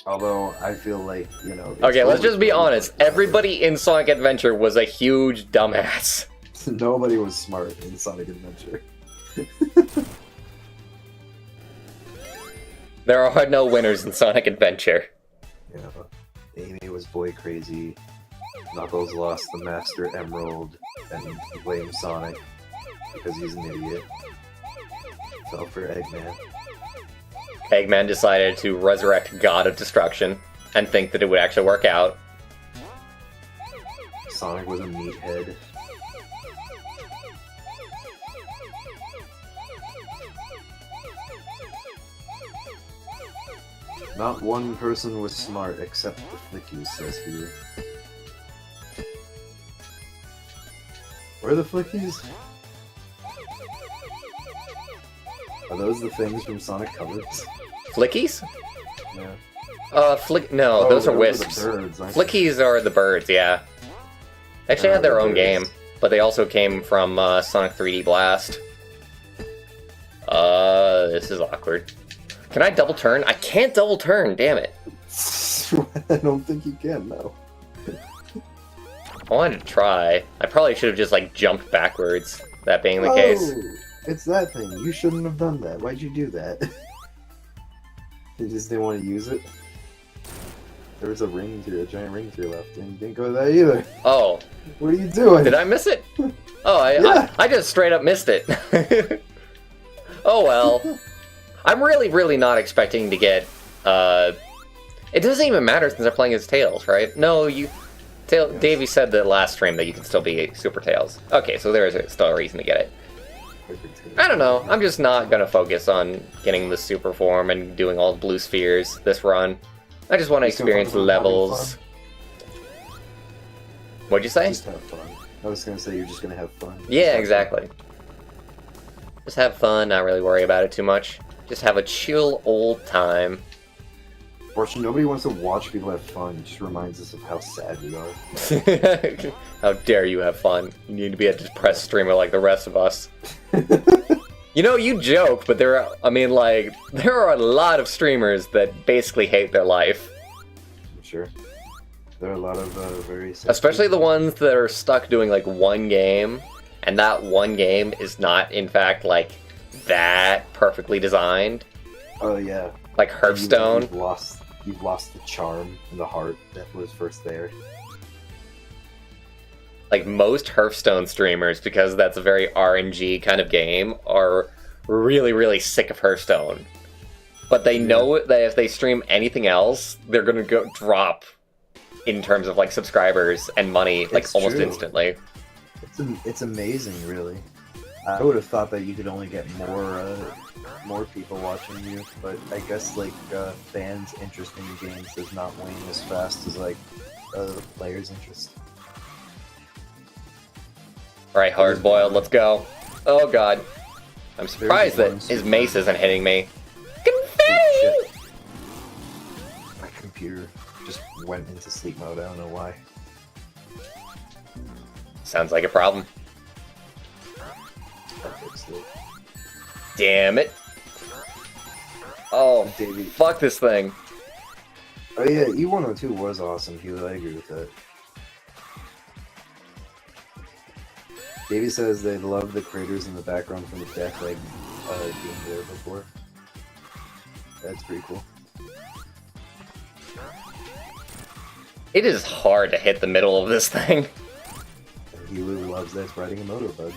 Although I feel like, you know... Okay, let's just be honest. Everybody in Sonic Adventure was a huge dumbass. Nobody was smart in Sonic Adventure. There are no winners in Sonic Adventure. You know, Amy was boy crazy. Knuckles lost the Master Emerald and blamed Sonic because he's an idiot. Fell for Eggman. Eggman decided to resurrect God of Destruction and think that it would actually work out. Sonic was a meathead. Not one person was smart except the Flickies, says he. Where are the Flickies? Are those the things from Sonic Colors? Flickies? Yeah. No, those are wisps. The birds, aren't Flickies are the birds, yeah. They actually had their own game, but they also came from Sonic 3D Blast. This is awkward. Can I double turn? I can't double turn, damn it. I don't think you can, no. I wanted to try. I probably should have just, like, jumped backwards, that being the case. It's that thing. You shouldn't have done that. Why'd you do that? You just didn't want to use it? There was a giant ring to your left, and you didn't go to that either. Oh. What are you doing? Did I miss it? Oh, I just straight up missed it. Oh well. I'm really not expecting to get, it doesn't even matter since they're playing as Tails, right? No, Davey said the last stream that you can still be Super Tails. Okay, so there is still a reason to get it. I don't know, I'm just not gonna focus on getting the super form and doing all the blue spheres this run. I just want to experience the levels. What'd you say? Just have fun. I was gonna say you're just gonna have fun. Yeah, exactly. Just have fun, not really worry about it too much. Just have a chill old time. Fortunately, nobody wants to watch people have fun. It just reminds us of how sad we are. How dare you have fun? You need to be a depressed streamer like the rest of us. You know, you joke, but there are a lot of streamers that basically hate their life. Sure. There are a lot of very sad Especially people. the ones that are stuck doing, like, one game, and that one game is not, in fact, like, that perfectly designed. Oh, yeah. Like Hearthstone. You've lost the charm and the heart that was first there. Like, most Hearthstone streamers, because that's a very RNG kind of game, are really sick of Hearthstone. But they know that if they stream anything else, they're gonna drop in terms of, like, subscribers and money, like, It's almost true. instantly. It's amazing, really. I would have thought that you could only get more people watching you, but I guess, like, fans' interest in games does not wane as fast as, like, players' interest. Alright, hard boiled, let's go. Oh god. I'm surprised that his mace isn't hitting me. Oh, shit. My computer just went into sleep mode, I don't know why. Sounds like a problem. Perfect sleep. Damn it. Oh, Davey. fuck this thing. Oh yeah, E102 was awesome, Hugh, I agree with that. Davey says they love the craters in the background from the deck, like being there before. That's pretty cool. It is hard to hit the middle of this thing. And Hugh loves that's riding a motorbug.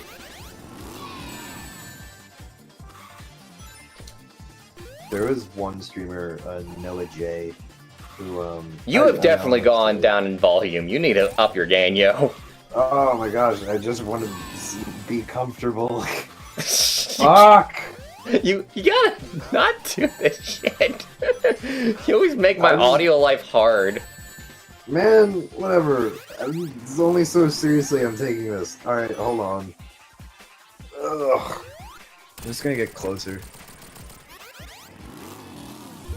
There was one streamer, Noah J, who You have definitely gone down in volume. You need to up your game, yo. Oh my gosh, I just want to be comfortable. Fuck! You gotta not do this shit. You always make my audio life hard. Man, whatever. It's only so seriously I'm taking this. Alright, hold on. Ugh. I'm just gonna get closer.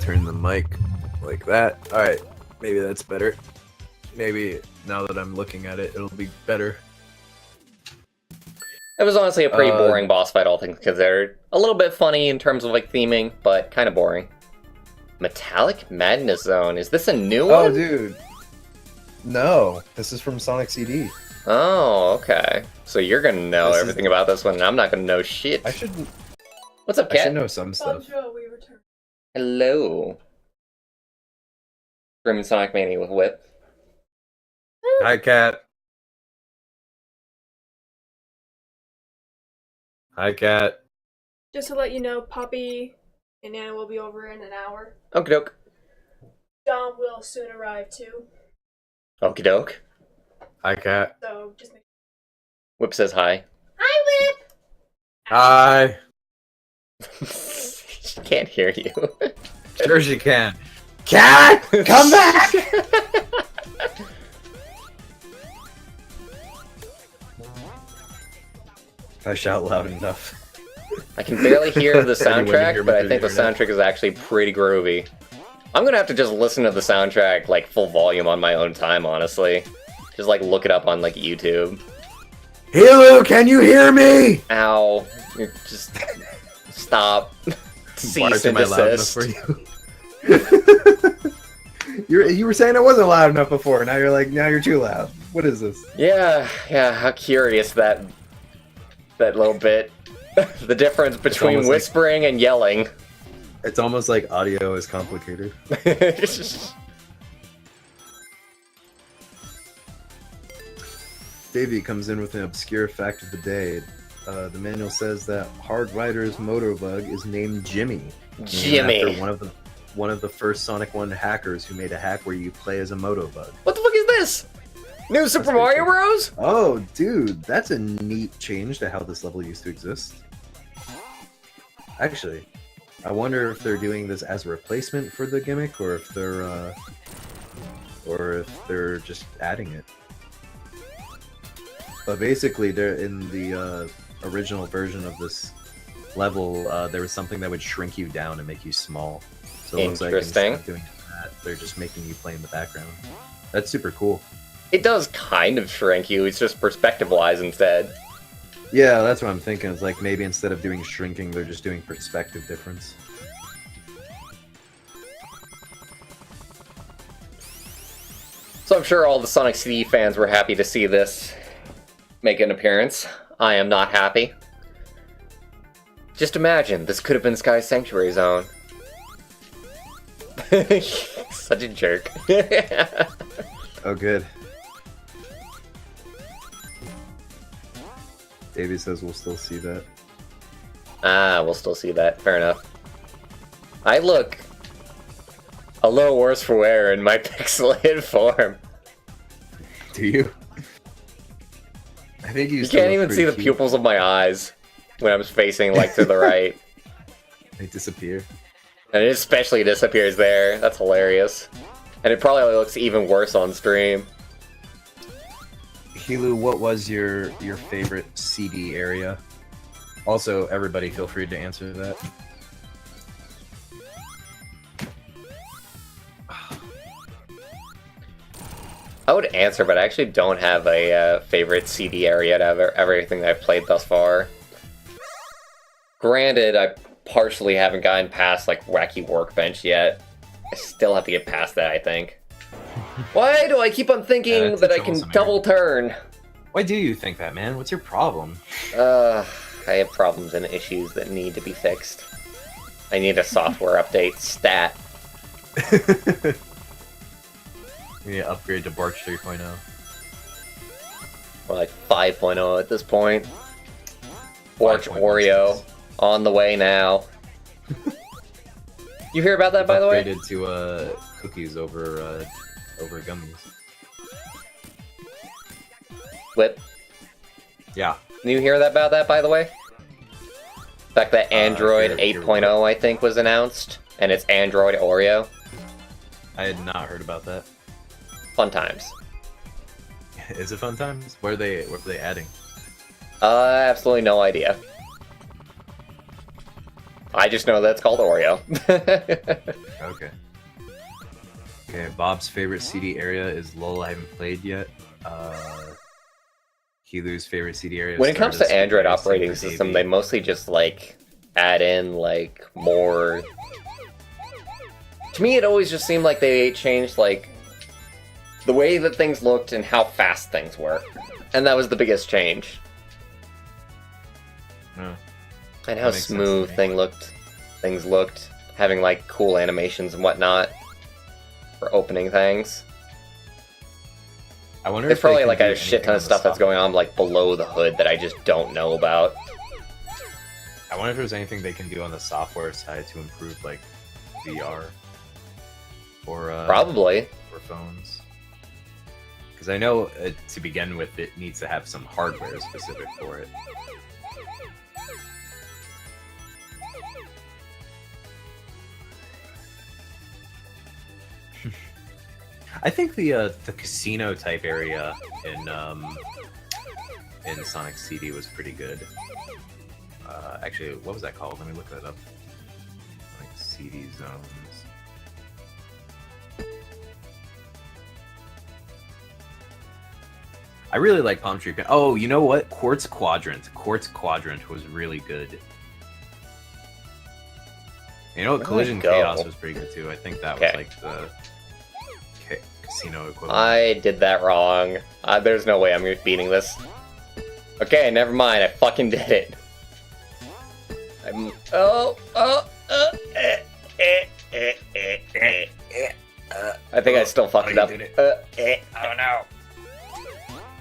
Turn the mic like that. Alright, maybe that's better. Maybe now that I'm looking at it, it'll be better. It was honestly a pretty boring boss fight, all things considered. A little bit funny in terms of like theming, but kind of boring. Metallic Madness Zone. Is this a new one? Oh, dude. No, this is from Sonic CD. Oh, okay. So you're gonna know everything about this one, and I'm not gonna know shit. I should. What's up, I Cat? should know some stuff. Hello. Screaming Sonic Mania with Whip. Hi, Cat. Hi, Cat. Just to let you know, Poppy and Nana will be over in an hour. Okie doke. Dom will soon arrive too. Okie doke. Hi, Cat. So just make Whip says hi. Hi, Whip! Hi. She can't hear you. Sure she can. Cat, come back! If I shout loud enough. I can barely hear the Anyone soundtrack, hear me but I through think the the internet? soundtrack is actually pretty groovy. I'm gonna have to just listen to the soundtrack like full volume on my own time, honestly. Just like look it up on like YouTube. Halo, can you hear me? Ow. You're just stop. Cease and Am I loud enough desist. for you? You were saying it wasn't loud enough before. Now you're like, now you're too loud. What is this? Yeah, how curious that little bit. The difference between almost whispering and yelling. It's almost like audio is complicated. Davey comes in with an obscure fact of the day. The manual says that Hard Rider's motorbug is named Jimmy. named Jimmy. After one of the first Sonic 1 hackers who made a hack where you play as a motobug. What the fuck is this? New Super pretty Mario cool. Bros? Oh, dude, that's a neat change to how this level used to exist. Actually, I wonder if they're doing this as a replacement for the gimmick, or if they're just adding it. But basically, they're in the original version of this level. There was something that would shrink you down and make you small. So it looks like instead of doing that, they're just making you play in the background. That's super cool. It does kind of shrink you, it's just perspective-wise instead. Yeah, that's what I'm thinking. It's like maybe instead of doing shrinking, they're just doing perspective difference. So I'm sure all the Sonic CD fans were happy to see this make an appearance. I am not happy. Just imagine, this could have been Sky's Sanctuary Zone. Such a jerk. Oh, good. Davey says we'll still see that. Ah, we'll still see that. Fair enough. I look a little worse for wear in my pixelated form. Do you? I think You can't even see the pupils of my eyes when I'm facing like to the right. They disappear. And it especially disappears there. That's hilarious. And it probably looks even worse on stream. Hilu, what was your favorite CD area? Also, everybody feel free to answer that. I would answer, but I actually don't have a favorite CD area out of everything that I've played thus far. Granted, I partially haven't gotten past, like, Wacky Workbench yet. I still have to get past that, I think. Why do I keep on thinking that I can double turn? Why do you think that, man? What's your problem? I have problems and issues that need to be fixed. I need a software update stat. We need to upgrade to Barch 3.0. Or like 5.0 at this point. Barch 5.1 Oreo on the way now. You hear about that, by the way? Upgraded to cookies over gummies. Whip. Yeah. You hear that about that, by the way? The fact that Android here 8.0, I think, was announced, and it's Android Oreo. I had not heard about that. Fun times. Is it fun times? What are they adding? Absolutely no idea. I just know that's called Oreo. Okay. Okay, Bob's favorite CD area is LOL. I haven't played yet. Hilu's favorite CD area. When it comes to Android operating Super system, Davey. they mostly just, like, add in, like, more... To me, it always just seemed like they changed, like, the way that things looked and how fast things were. And that was the biggest change. Oh. And how That makes sense to smooth me. things looked. Having, like, cool animations and whatnot for opening things. I wonder There's if they probably, can like, do a shit anything ton on of the stuff that's software. going on, like, below the hood that I just don't know about. I wonder if there's anything they can do on the software side to improve, like, VR or Probably. for phones. Because I know to begin with, it needs to have some hardware specific for it. I think the casino type area in Sonic CD was pretty good. Actually, what was that called? Let me look that up. Like CD zones. I really like Palm Tree. Oh, you know what? Quartz Quadrant. Quartz Quadrant was really good. You know what? Where'd Collision it go? Chaos was pretty good too. I think that was Okay. like the casino equivalent. I did that wrong. There's no way I'm beating this. Okay, never mind. I fucking did it. I think I still fucked it up. Oh no.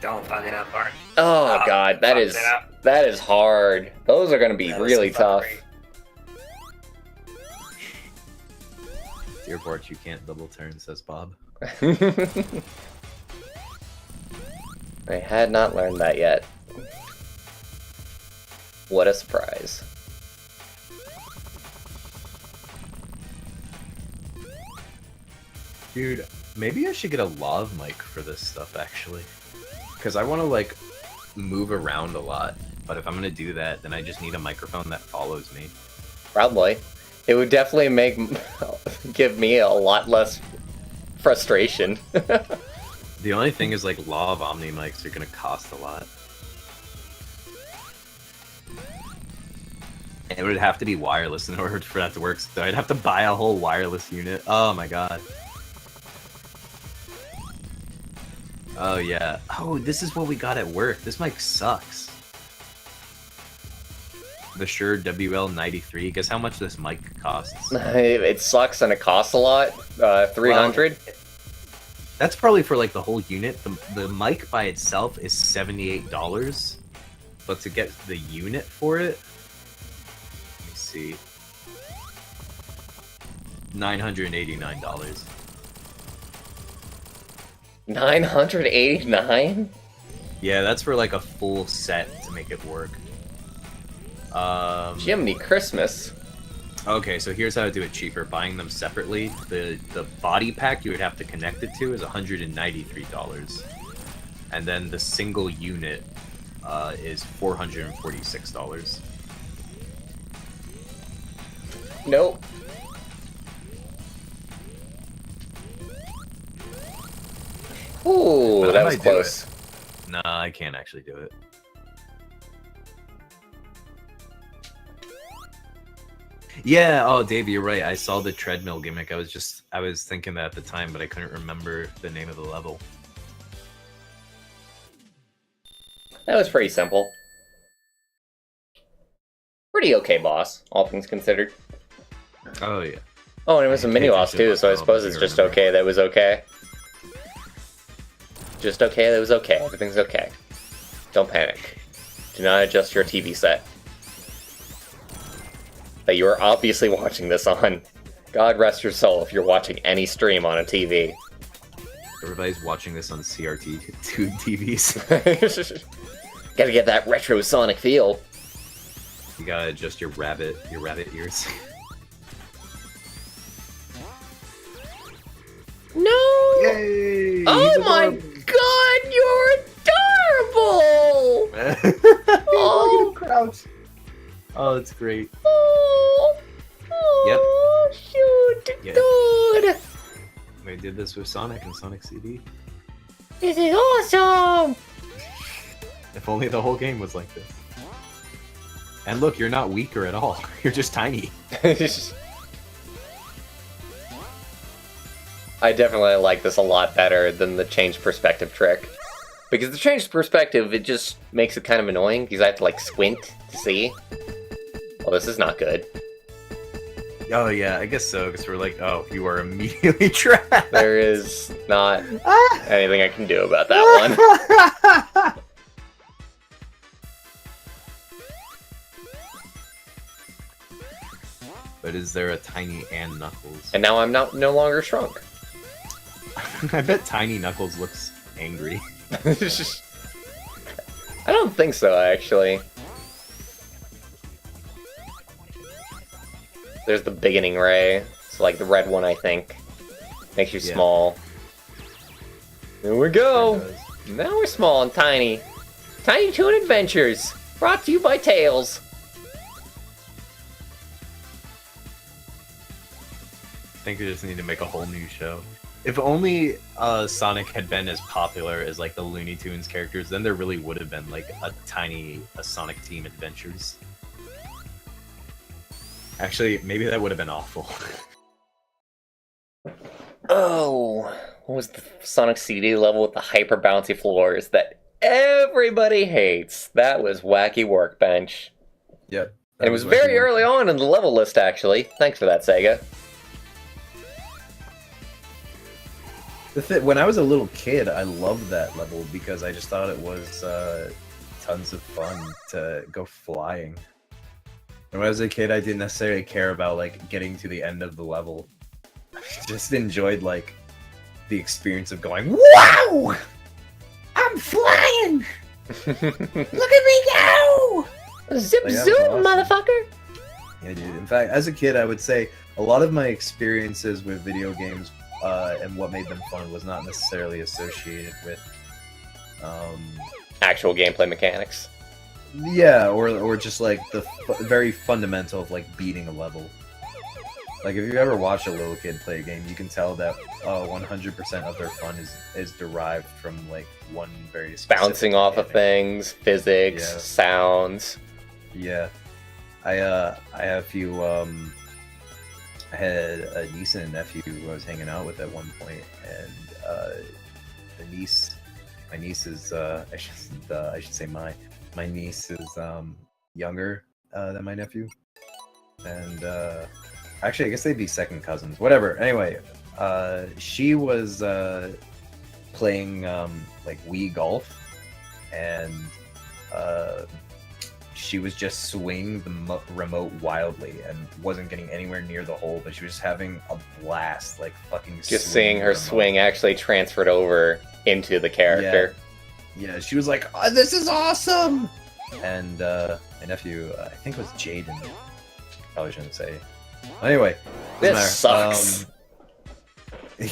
Don't fuck it up, Bart. Oh god, that fucked is it up. that is hard. Those are gonna be That was really some tough. fuckery. Dear Bart, you can't double turn, says Bob. I had not learned that yet. What a surprise. Dude, maybe I should get a lav mic for this stuff, actually. Because I want to, like, move around a lot. But if I'm going to do that, then I just need a microphone that follows me. Probably. It would definitely give me a lot less frustration. The only thing is, like, lav Omni mics are going to cost a lot. And it would have to be wireless in order for that to work, so I'd have to buy a whole wireless unit. Oh my god. Oh yeah. Oh, this is what we got at work. This mic sucks. The Shure WL93. Guess how much this mic costs? It sucks and it costs a lot. 300. That's probably for like the whole unit. The mic by itself is $78, but to get the unit for it, let me see, $989. 989? Yeah, that's for like a full set to make it work. Jiminy Christmas. Okay, so here's how to do it cheaper. Buying them separately, the body pack you would have to connect it to is $193, and then the single unit is $446. Nope. Ooh, But I that was might do close. Nah, I can't actually do it. Yeah, oh Dave, you're right. I saw the treadmill gimmick. I was thinking that at the time, but I couldn't remember the name of the level. That was pretty simple. Pretty okay boss, all things considered. Oh yeah. Oh, and it was a I mini can't boss actually too, look so I it up suppose if it's you just remember. okay that was okay. Just okay that was okay. Everything's okay. Don't panic. Do not adjust your TV set that you are obviously watching this on. God rest your soul if you're watching any stream on a TV. Everybody's watching this on CRT tube TVs. Gotta get that retro Sonic feel. You gotta adjust your rabbit ears. No! Yay! Oh my god, you're adorable! Oh, look at him crouch. Oh, that's great. Oh, oh, shoot, Yeah. dude! We did this with Sonic and Sonic CD. This is awesome! If only the whole game was like this. And look, you're not weaker at all. You're just tiny. I definitely like this a lot better than the change perspective trick. Because the change perspective, it just makes it kind of annoying, because I have to, like, squint to see. Well, this is not good. Oh yeah, I guess so, because we're like, oh, you are immediately trapped. There is not anything I can do about that one. But is there a Tiny and Knuckles? And now I'm no longer shrunk. I bet Tiny Knuckles looks angry. I don't think so, actually. There's the beginning ray. It's like the red one, I think. Makes you Yeah. small. There we go! Sure does. Now we're small and tiny. Tiny Toon Adventures! Brought to you by Tails. I think we just need to make a whole new show. If only Sonic had been as popular as like the Looney Tunes characters, then there really would have been like a Sonic Team Adventures. Actually, maybe that would have been awful. Oh, what was the Sonic CD level with the hyper bouncy floors that everybody hates? That was Wacky Workbench. Yep. And it was very early on in the level list, actually. Thanks for that, Sega. When I was a little kid, I loved that level because I just thought it was tons of fun to go flying. And when I was a kid, I didn't necessarily care about like getting to the end of the level. I just enjoyed like the experience of going, "Wow! I'm flying! Look at me go!" Zip Like, that was zoom, awesome. motherfucker! Yeah, dude. In fact, as a kid, I would say a lot of my experiences with video games and what made them fun was not necessarily associated with, Actual gameplay mechanics. yeah, or just like the very fundamental of like beating a level. Like if you ever watch a little kid play a game, you can tell that 100% of their fun is derived from like one very specific Bouncing off of mechanic. things, physics, Yeah. sounds. Yeah, I have a few. I had a niece and a nephew who I was hanging out with at one point, and my niece is I should say my niece is younger than my nephew, and actually I guess they'd be second cousins. Whatever. Anyway, she was playing like Wii Golf, and she was just swinging the remote wildly and wasn't getting anywhere near the hole, but she was having a blast, like fucking. Just swinging seeing the her remote. swing actually transferred over into the character. Yeah, she was like, "Oh, this is awesome!" And my nephew, I think it was Jaden. Probably shouldn't say Anyway, This sucks. He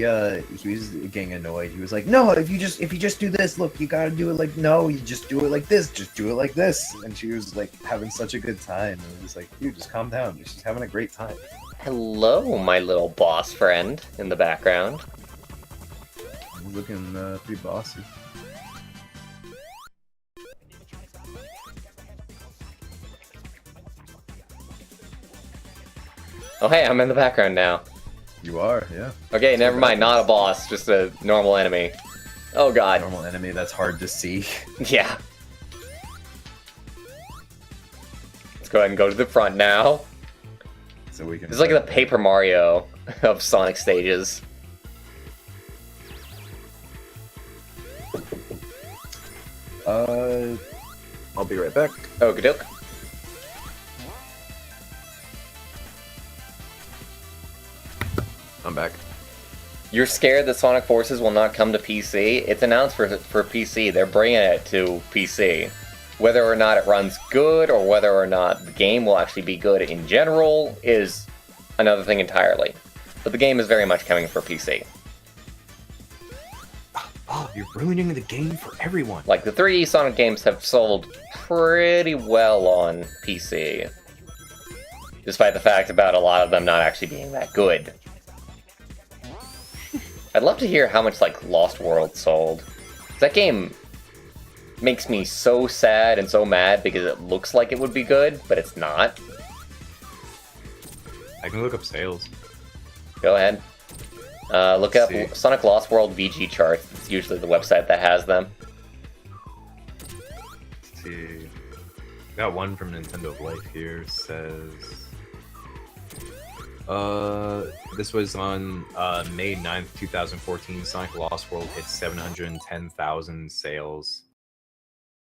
was getting annoyed. He was like, "No, if you just do this, look, you gotta do it like no, you just do it like this, just do it like this." And she was like having such a good time. And it was like, "Dude, just calm down. She's having a great time." Hello, my little boss friend in the background. He's looking pretty bossy. Oh hey, I'm in the background now. You are, yeah. Okay, never mind, not a boss, just a normal enemy. Oh god. Normal enemy that's hard to see. Yeah. Let's go ahead and go to the front now. So we can. It's like the Paper Mario of Sonic stages. I'll be right back. Okie doke. I'm back. You're scared that Sonic Forces will not come to PC? It's announced for PC. They're bringing it to PC. Whether or not it runs good, or whether or not the game will actually be good in general, is another thing entirely. But the game is very much coming for PC. Oh, you're ruining the game for everyone. Like, the 3D Sonic games have sold pretty well on PC. Despite the fact about a lot of them not actually being that good. I'd love to hear how much, like, Lost World sold. That game makes me so sad and so mad because it looks like it would be good, but it's not. I can look up sales. Go ahead. Look up See. Sonic Lost World VG charts. It's usually the website that has them. Let's see. Got one from Nintendo of Life here. Says. This was on May 9th, 2014. Sonic Lost World hit 710,000 sales.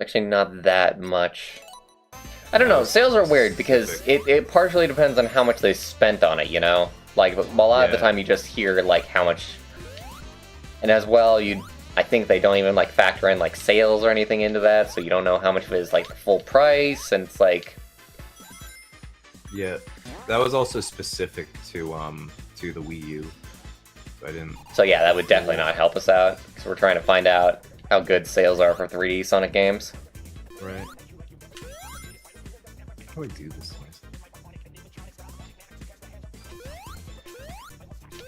Actually, not that much. I don't know. Sales are weird because it partially depends on how much they spent on it, you know? Like, a lot of the time you just hear, like, how much... And as well, I think they don't even, like, factor in, like, sales or anything into that, so you don't know how much of it is, like, full price, and it's like... Yeah, that was also specific to the Wii U. So I didn't... So yeah, that would definitely not help us out, because we're trying to find out how good sales are for 3D Sonic games. Right. How do I do this?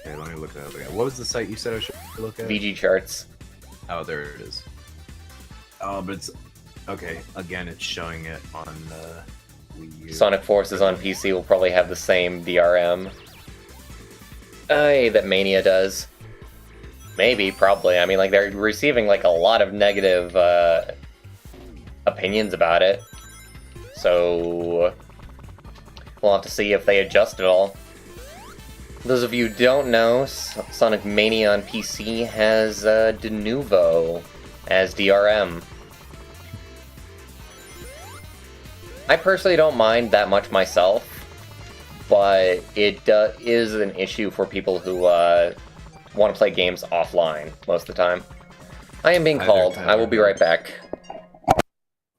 Okay, let me look that up again. What was the site you said I should look at? VG charts. Oh, there it is. Oh, but it's... Okay, again, it's showing it on Wii U. Sonic Forces on PC will probably have the same DRM. That Mania does. Maybe, probably. I mean, like, they're receiving, like, a lot of negative opinions about it. So... we'll have to see if they adjust it all. Those of you who don't know, Sonic Mania on PC has De Novo as DRM. I personally don't mind that much myself, but it is an issue for people who want to play games offline most of the time. I am being called. I will be right back.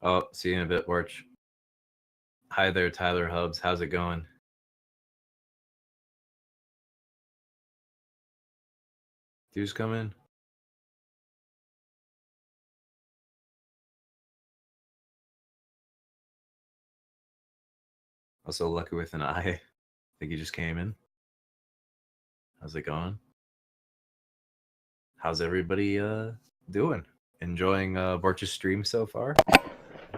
Oh, see you in a bit, Warch. Hi there, Tyler Hubs. How's it going? Dudes come in. Also lucky with an eye. I think he just came in. How's it going? How's everybody doing? Enjoying Borch's stream so far?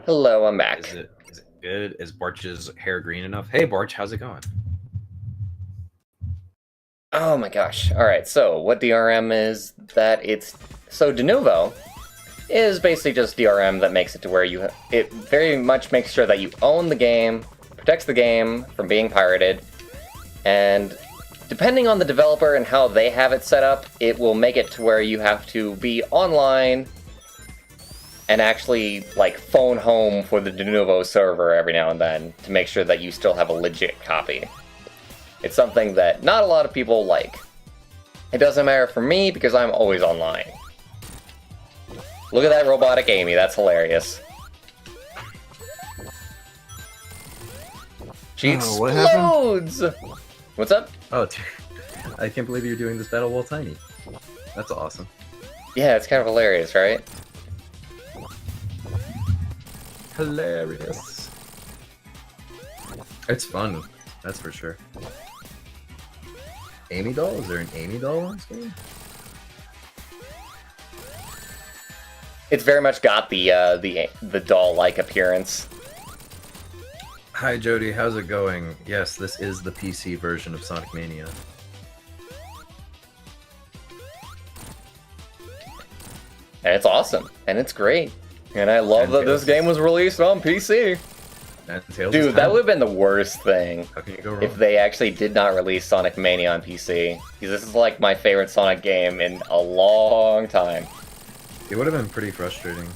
Hello, I'm back. Is it good? Is Borch's hair green enough? Hey Borch, how's it going? Oh my gosh. Alright, so what DRM is that it's... So De Novo is basically just DRM that makes it to where you... It very much makes sure that you own the game, protects the game from being pirated, and depending on the developer and how they have it set up, it will make it to where you have to be online and actually, like, phone home for the De Novo server every now and then to make sure that you still have a legit copy. It's something that not a lot of people like. It doesn't matter for me because I'm always online. Look at that robotic Amy, that's hilarious. She Oh, what happened? explodes! What's up? Oh, dude. I can't believe you're doing this battle while tiny. That's awesome. Yeah, it's kind of hilarious, right? Hilarious. It's fun, that's for sure. Amy doll? Is there an Amy doll in this game? It's very much got the doll-like appearance. Hi Jody, how's it going? Yes, this is the PC version of Sonic Mania. And it's awesome. And it's great. And I love that this game was released on PC. And Tails Dude, is that 10. would have been the worst thing How can you go wrong? if they actually did not release Sonic Mania on PC. Because this is like my favorite Sonic game in a long time. It would have been pretty frustrating.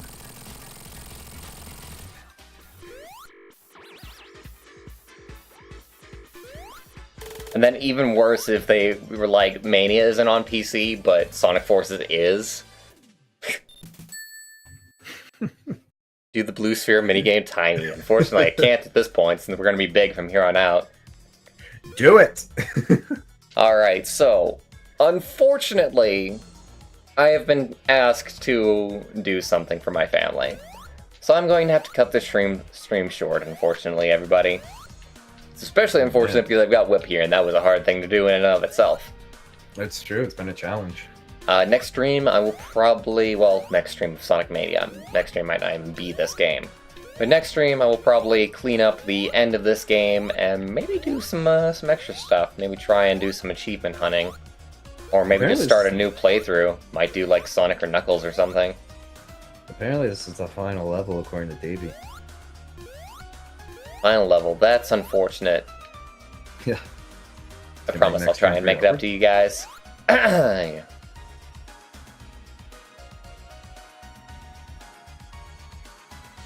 And then even worse if they were like, Mania isn't on PC, but Sonic Forces is. Do the Blue Sphere minigame tiny. Unfortunately, I can't at this point, since we're going to be big from here on out. Do it! Alright, so, unfortunately, I have been asked to do something for my family. So I'm going to have to cut this stream short, unfortunately, everybody. It's especially unfortunate because I've got Whip here, and that was a hard thing to do in and of itself. That's true, it's been a challenge. Next stream, I will probably, well, next stream of Sonic Mania. Next stream might not even be this game. But next stream, I will probably clean up the end of this game and maybe do some extra stuff. Maybe try and do some achievement hunting. Or maybe just start a new playthrough. Might do like Sonic or Knuckles or something. Apparently this is the final level according to Davey. Final level, that's unfortunate. Yeah. I promise I'll try and make it up to you guys. Yeah.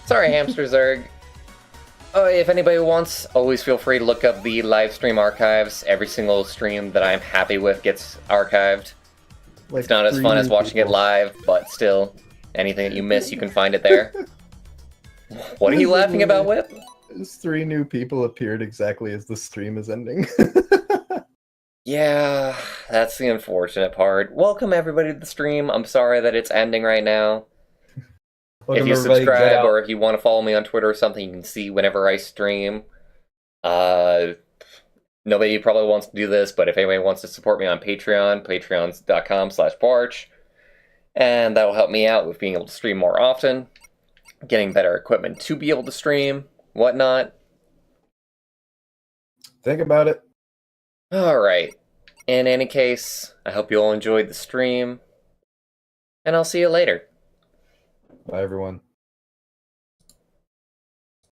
Sorry, Hamster Zerg. Oh, if anybody wants, always feel free to look up the live stream archives. Every single stream that I'm happy with gets archived. Like It's not as fun as watching it live, but still, anything that you miss, you can find it there. What are you laughing about, Whip? Just 3 new people appeared exactly as the stream is ending. Yeah, that's the unfortunate part. Welcome everybody to the stream. I'm sorry that it's ending right now. Welcome, If you everybody. Get subscribe out. or if you want to follow me on Twitter or something, you can see whenever I stream. Nobody probably wants to do this, but if anybody wants to support me on Patreon, patreon.com/Barch, and that will help me out with being able to stream more often, getting better equipment to be able to stream, whatnot. Think about it. Alright. In any case, I hope you all enjoyed the stream, and I'll see you later. Bye, everyone.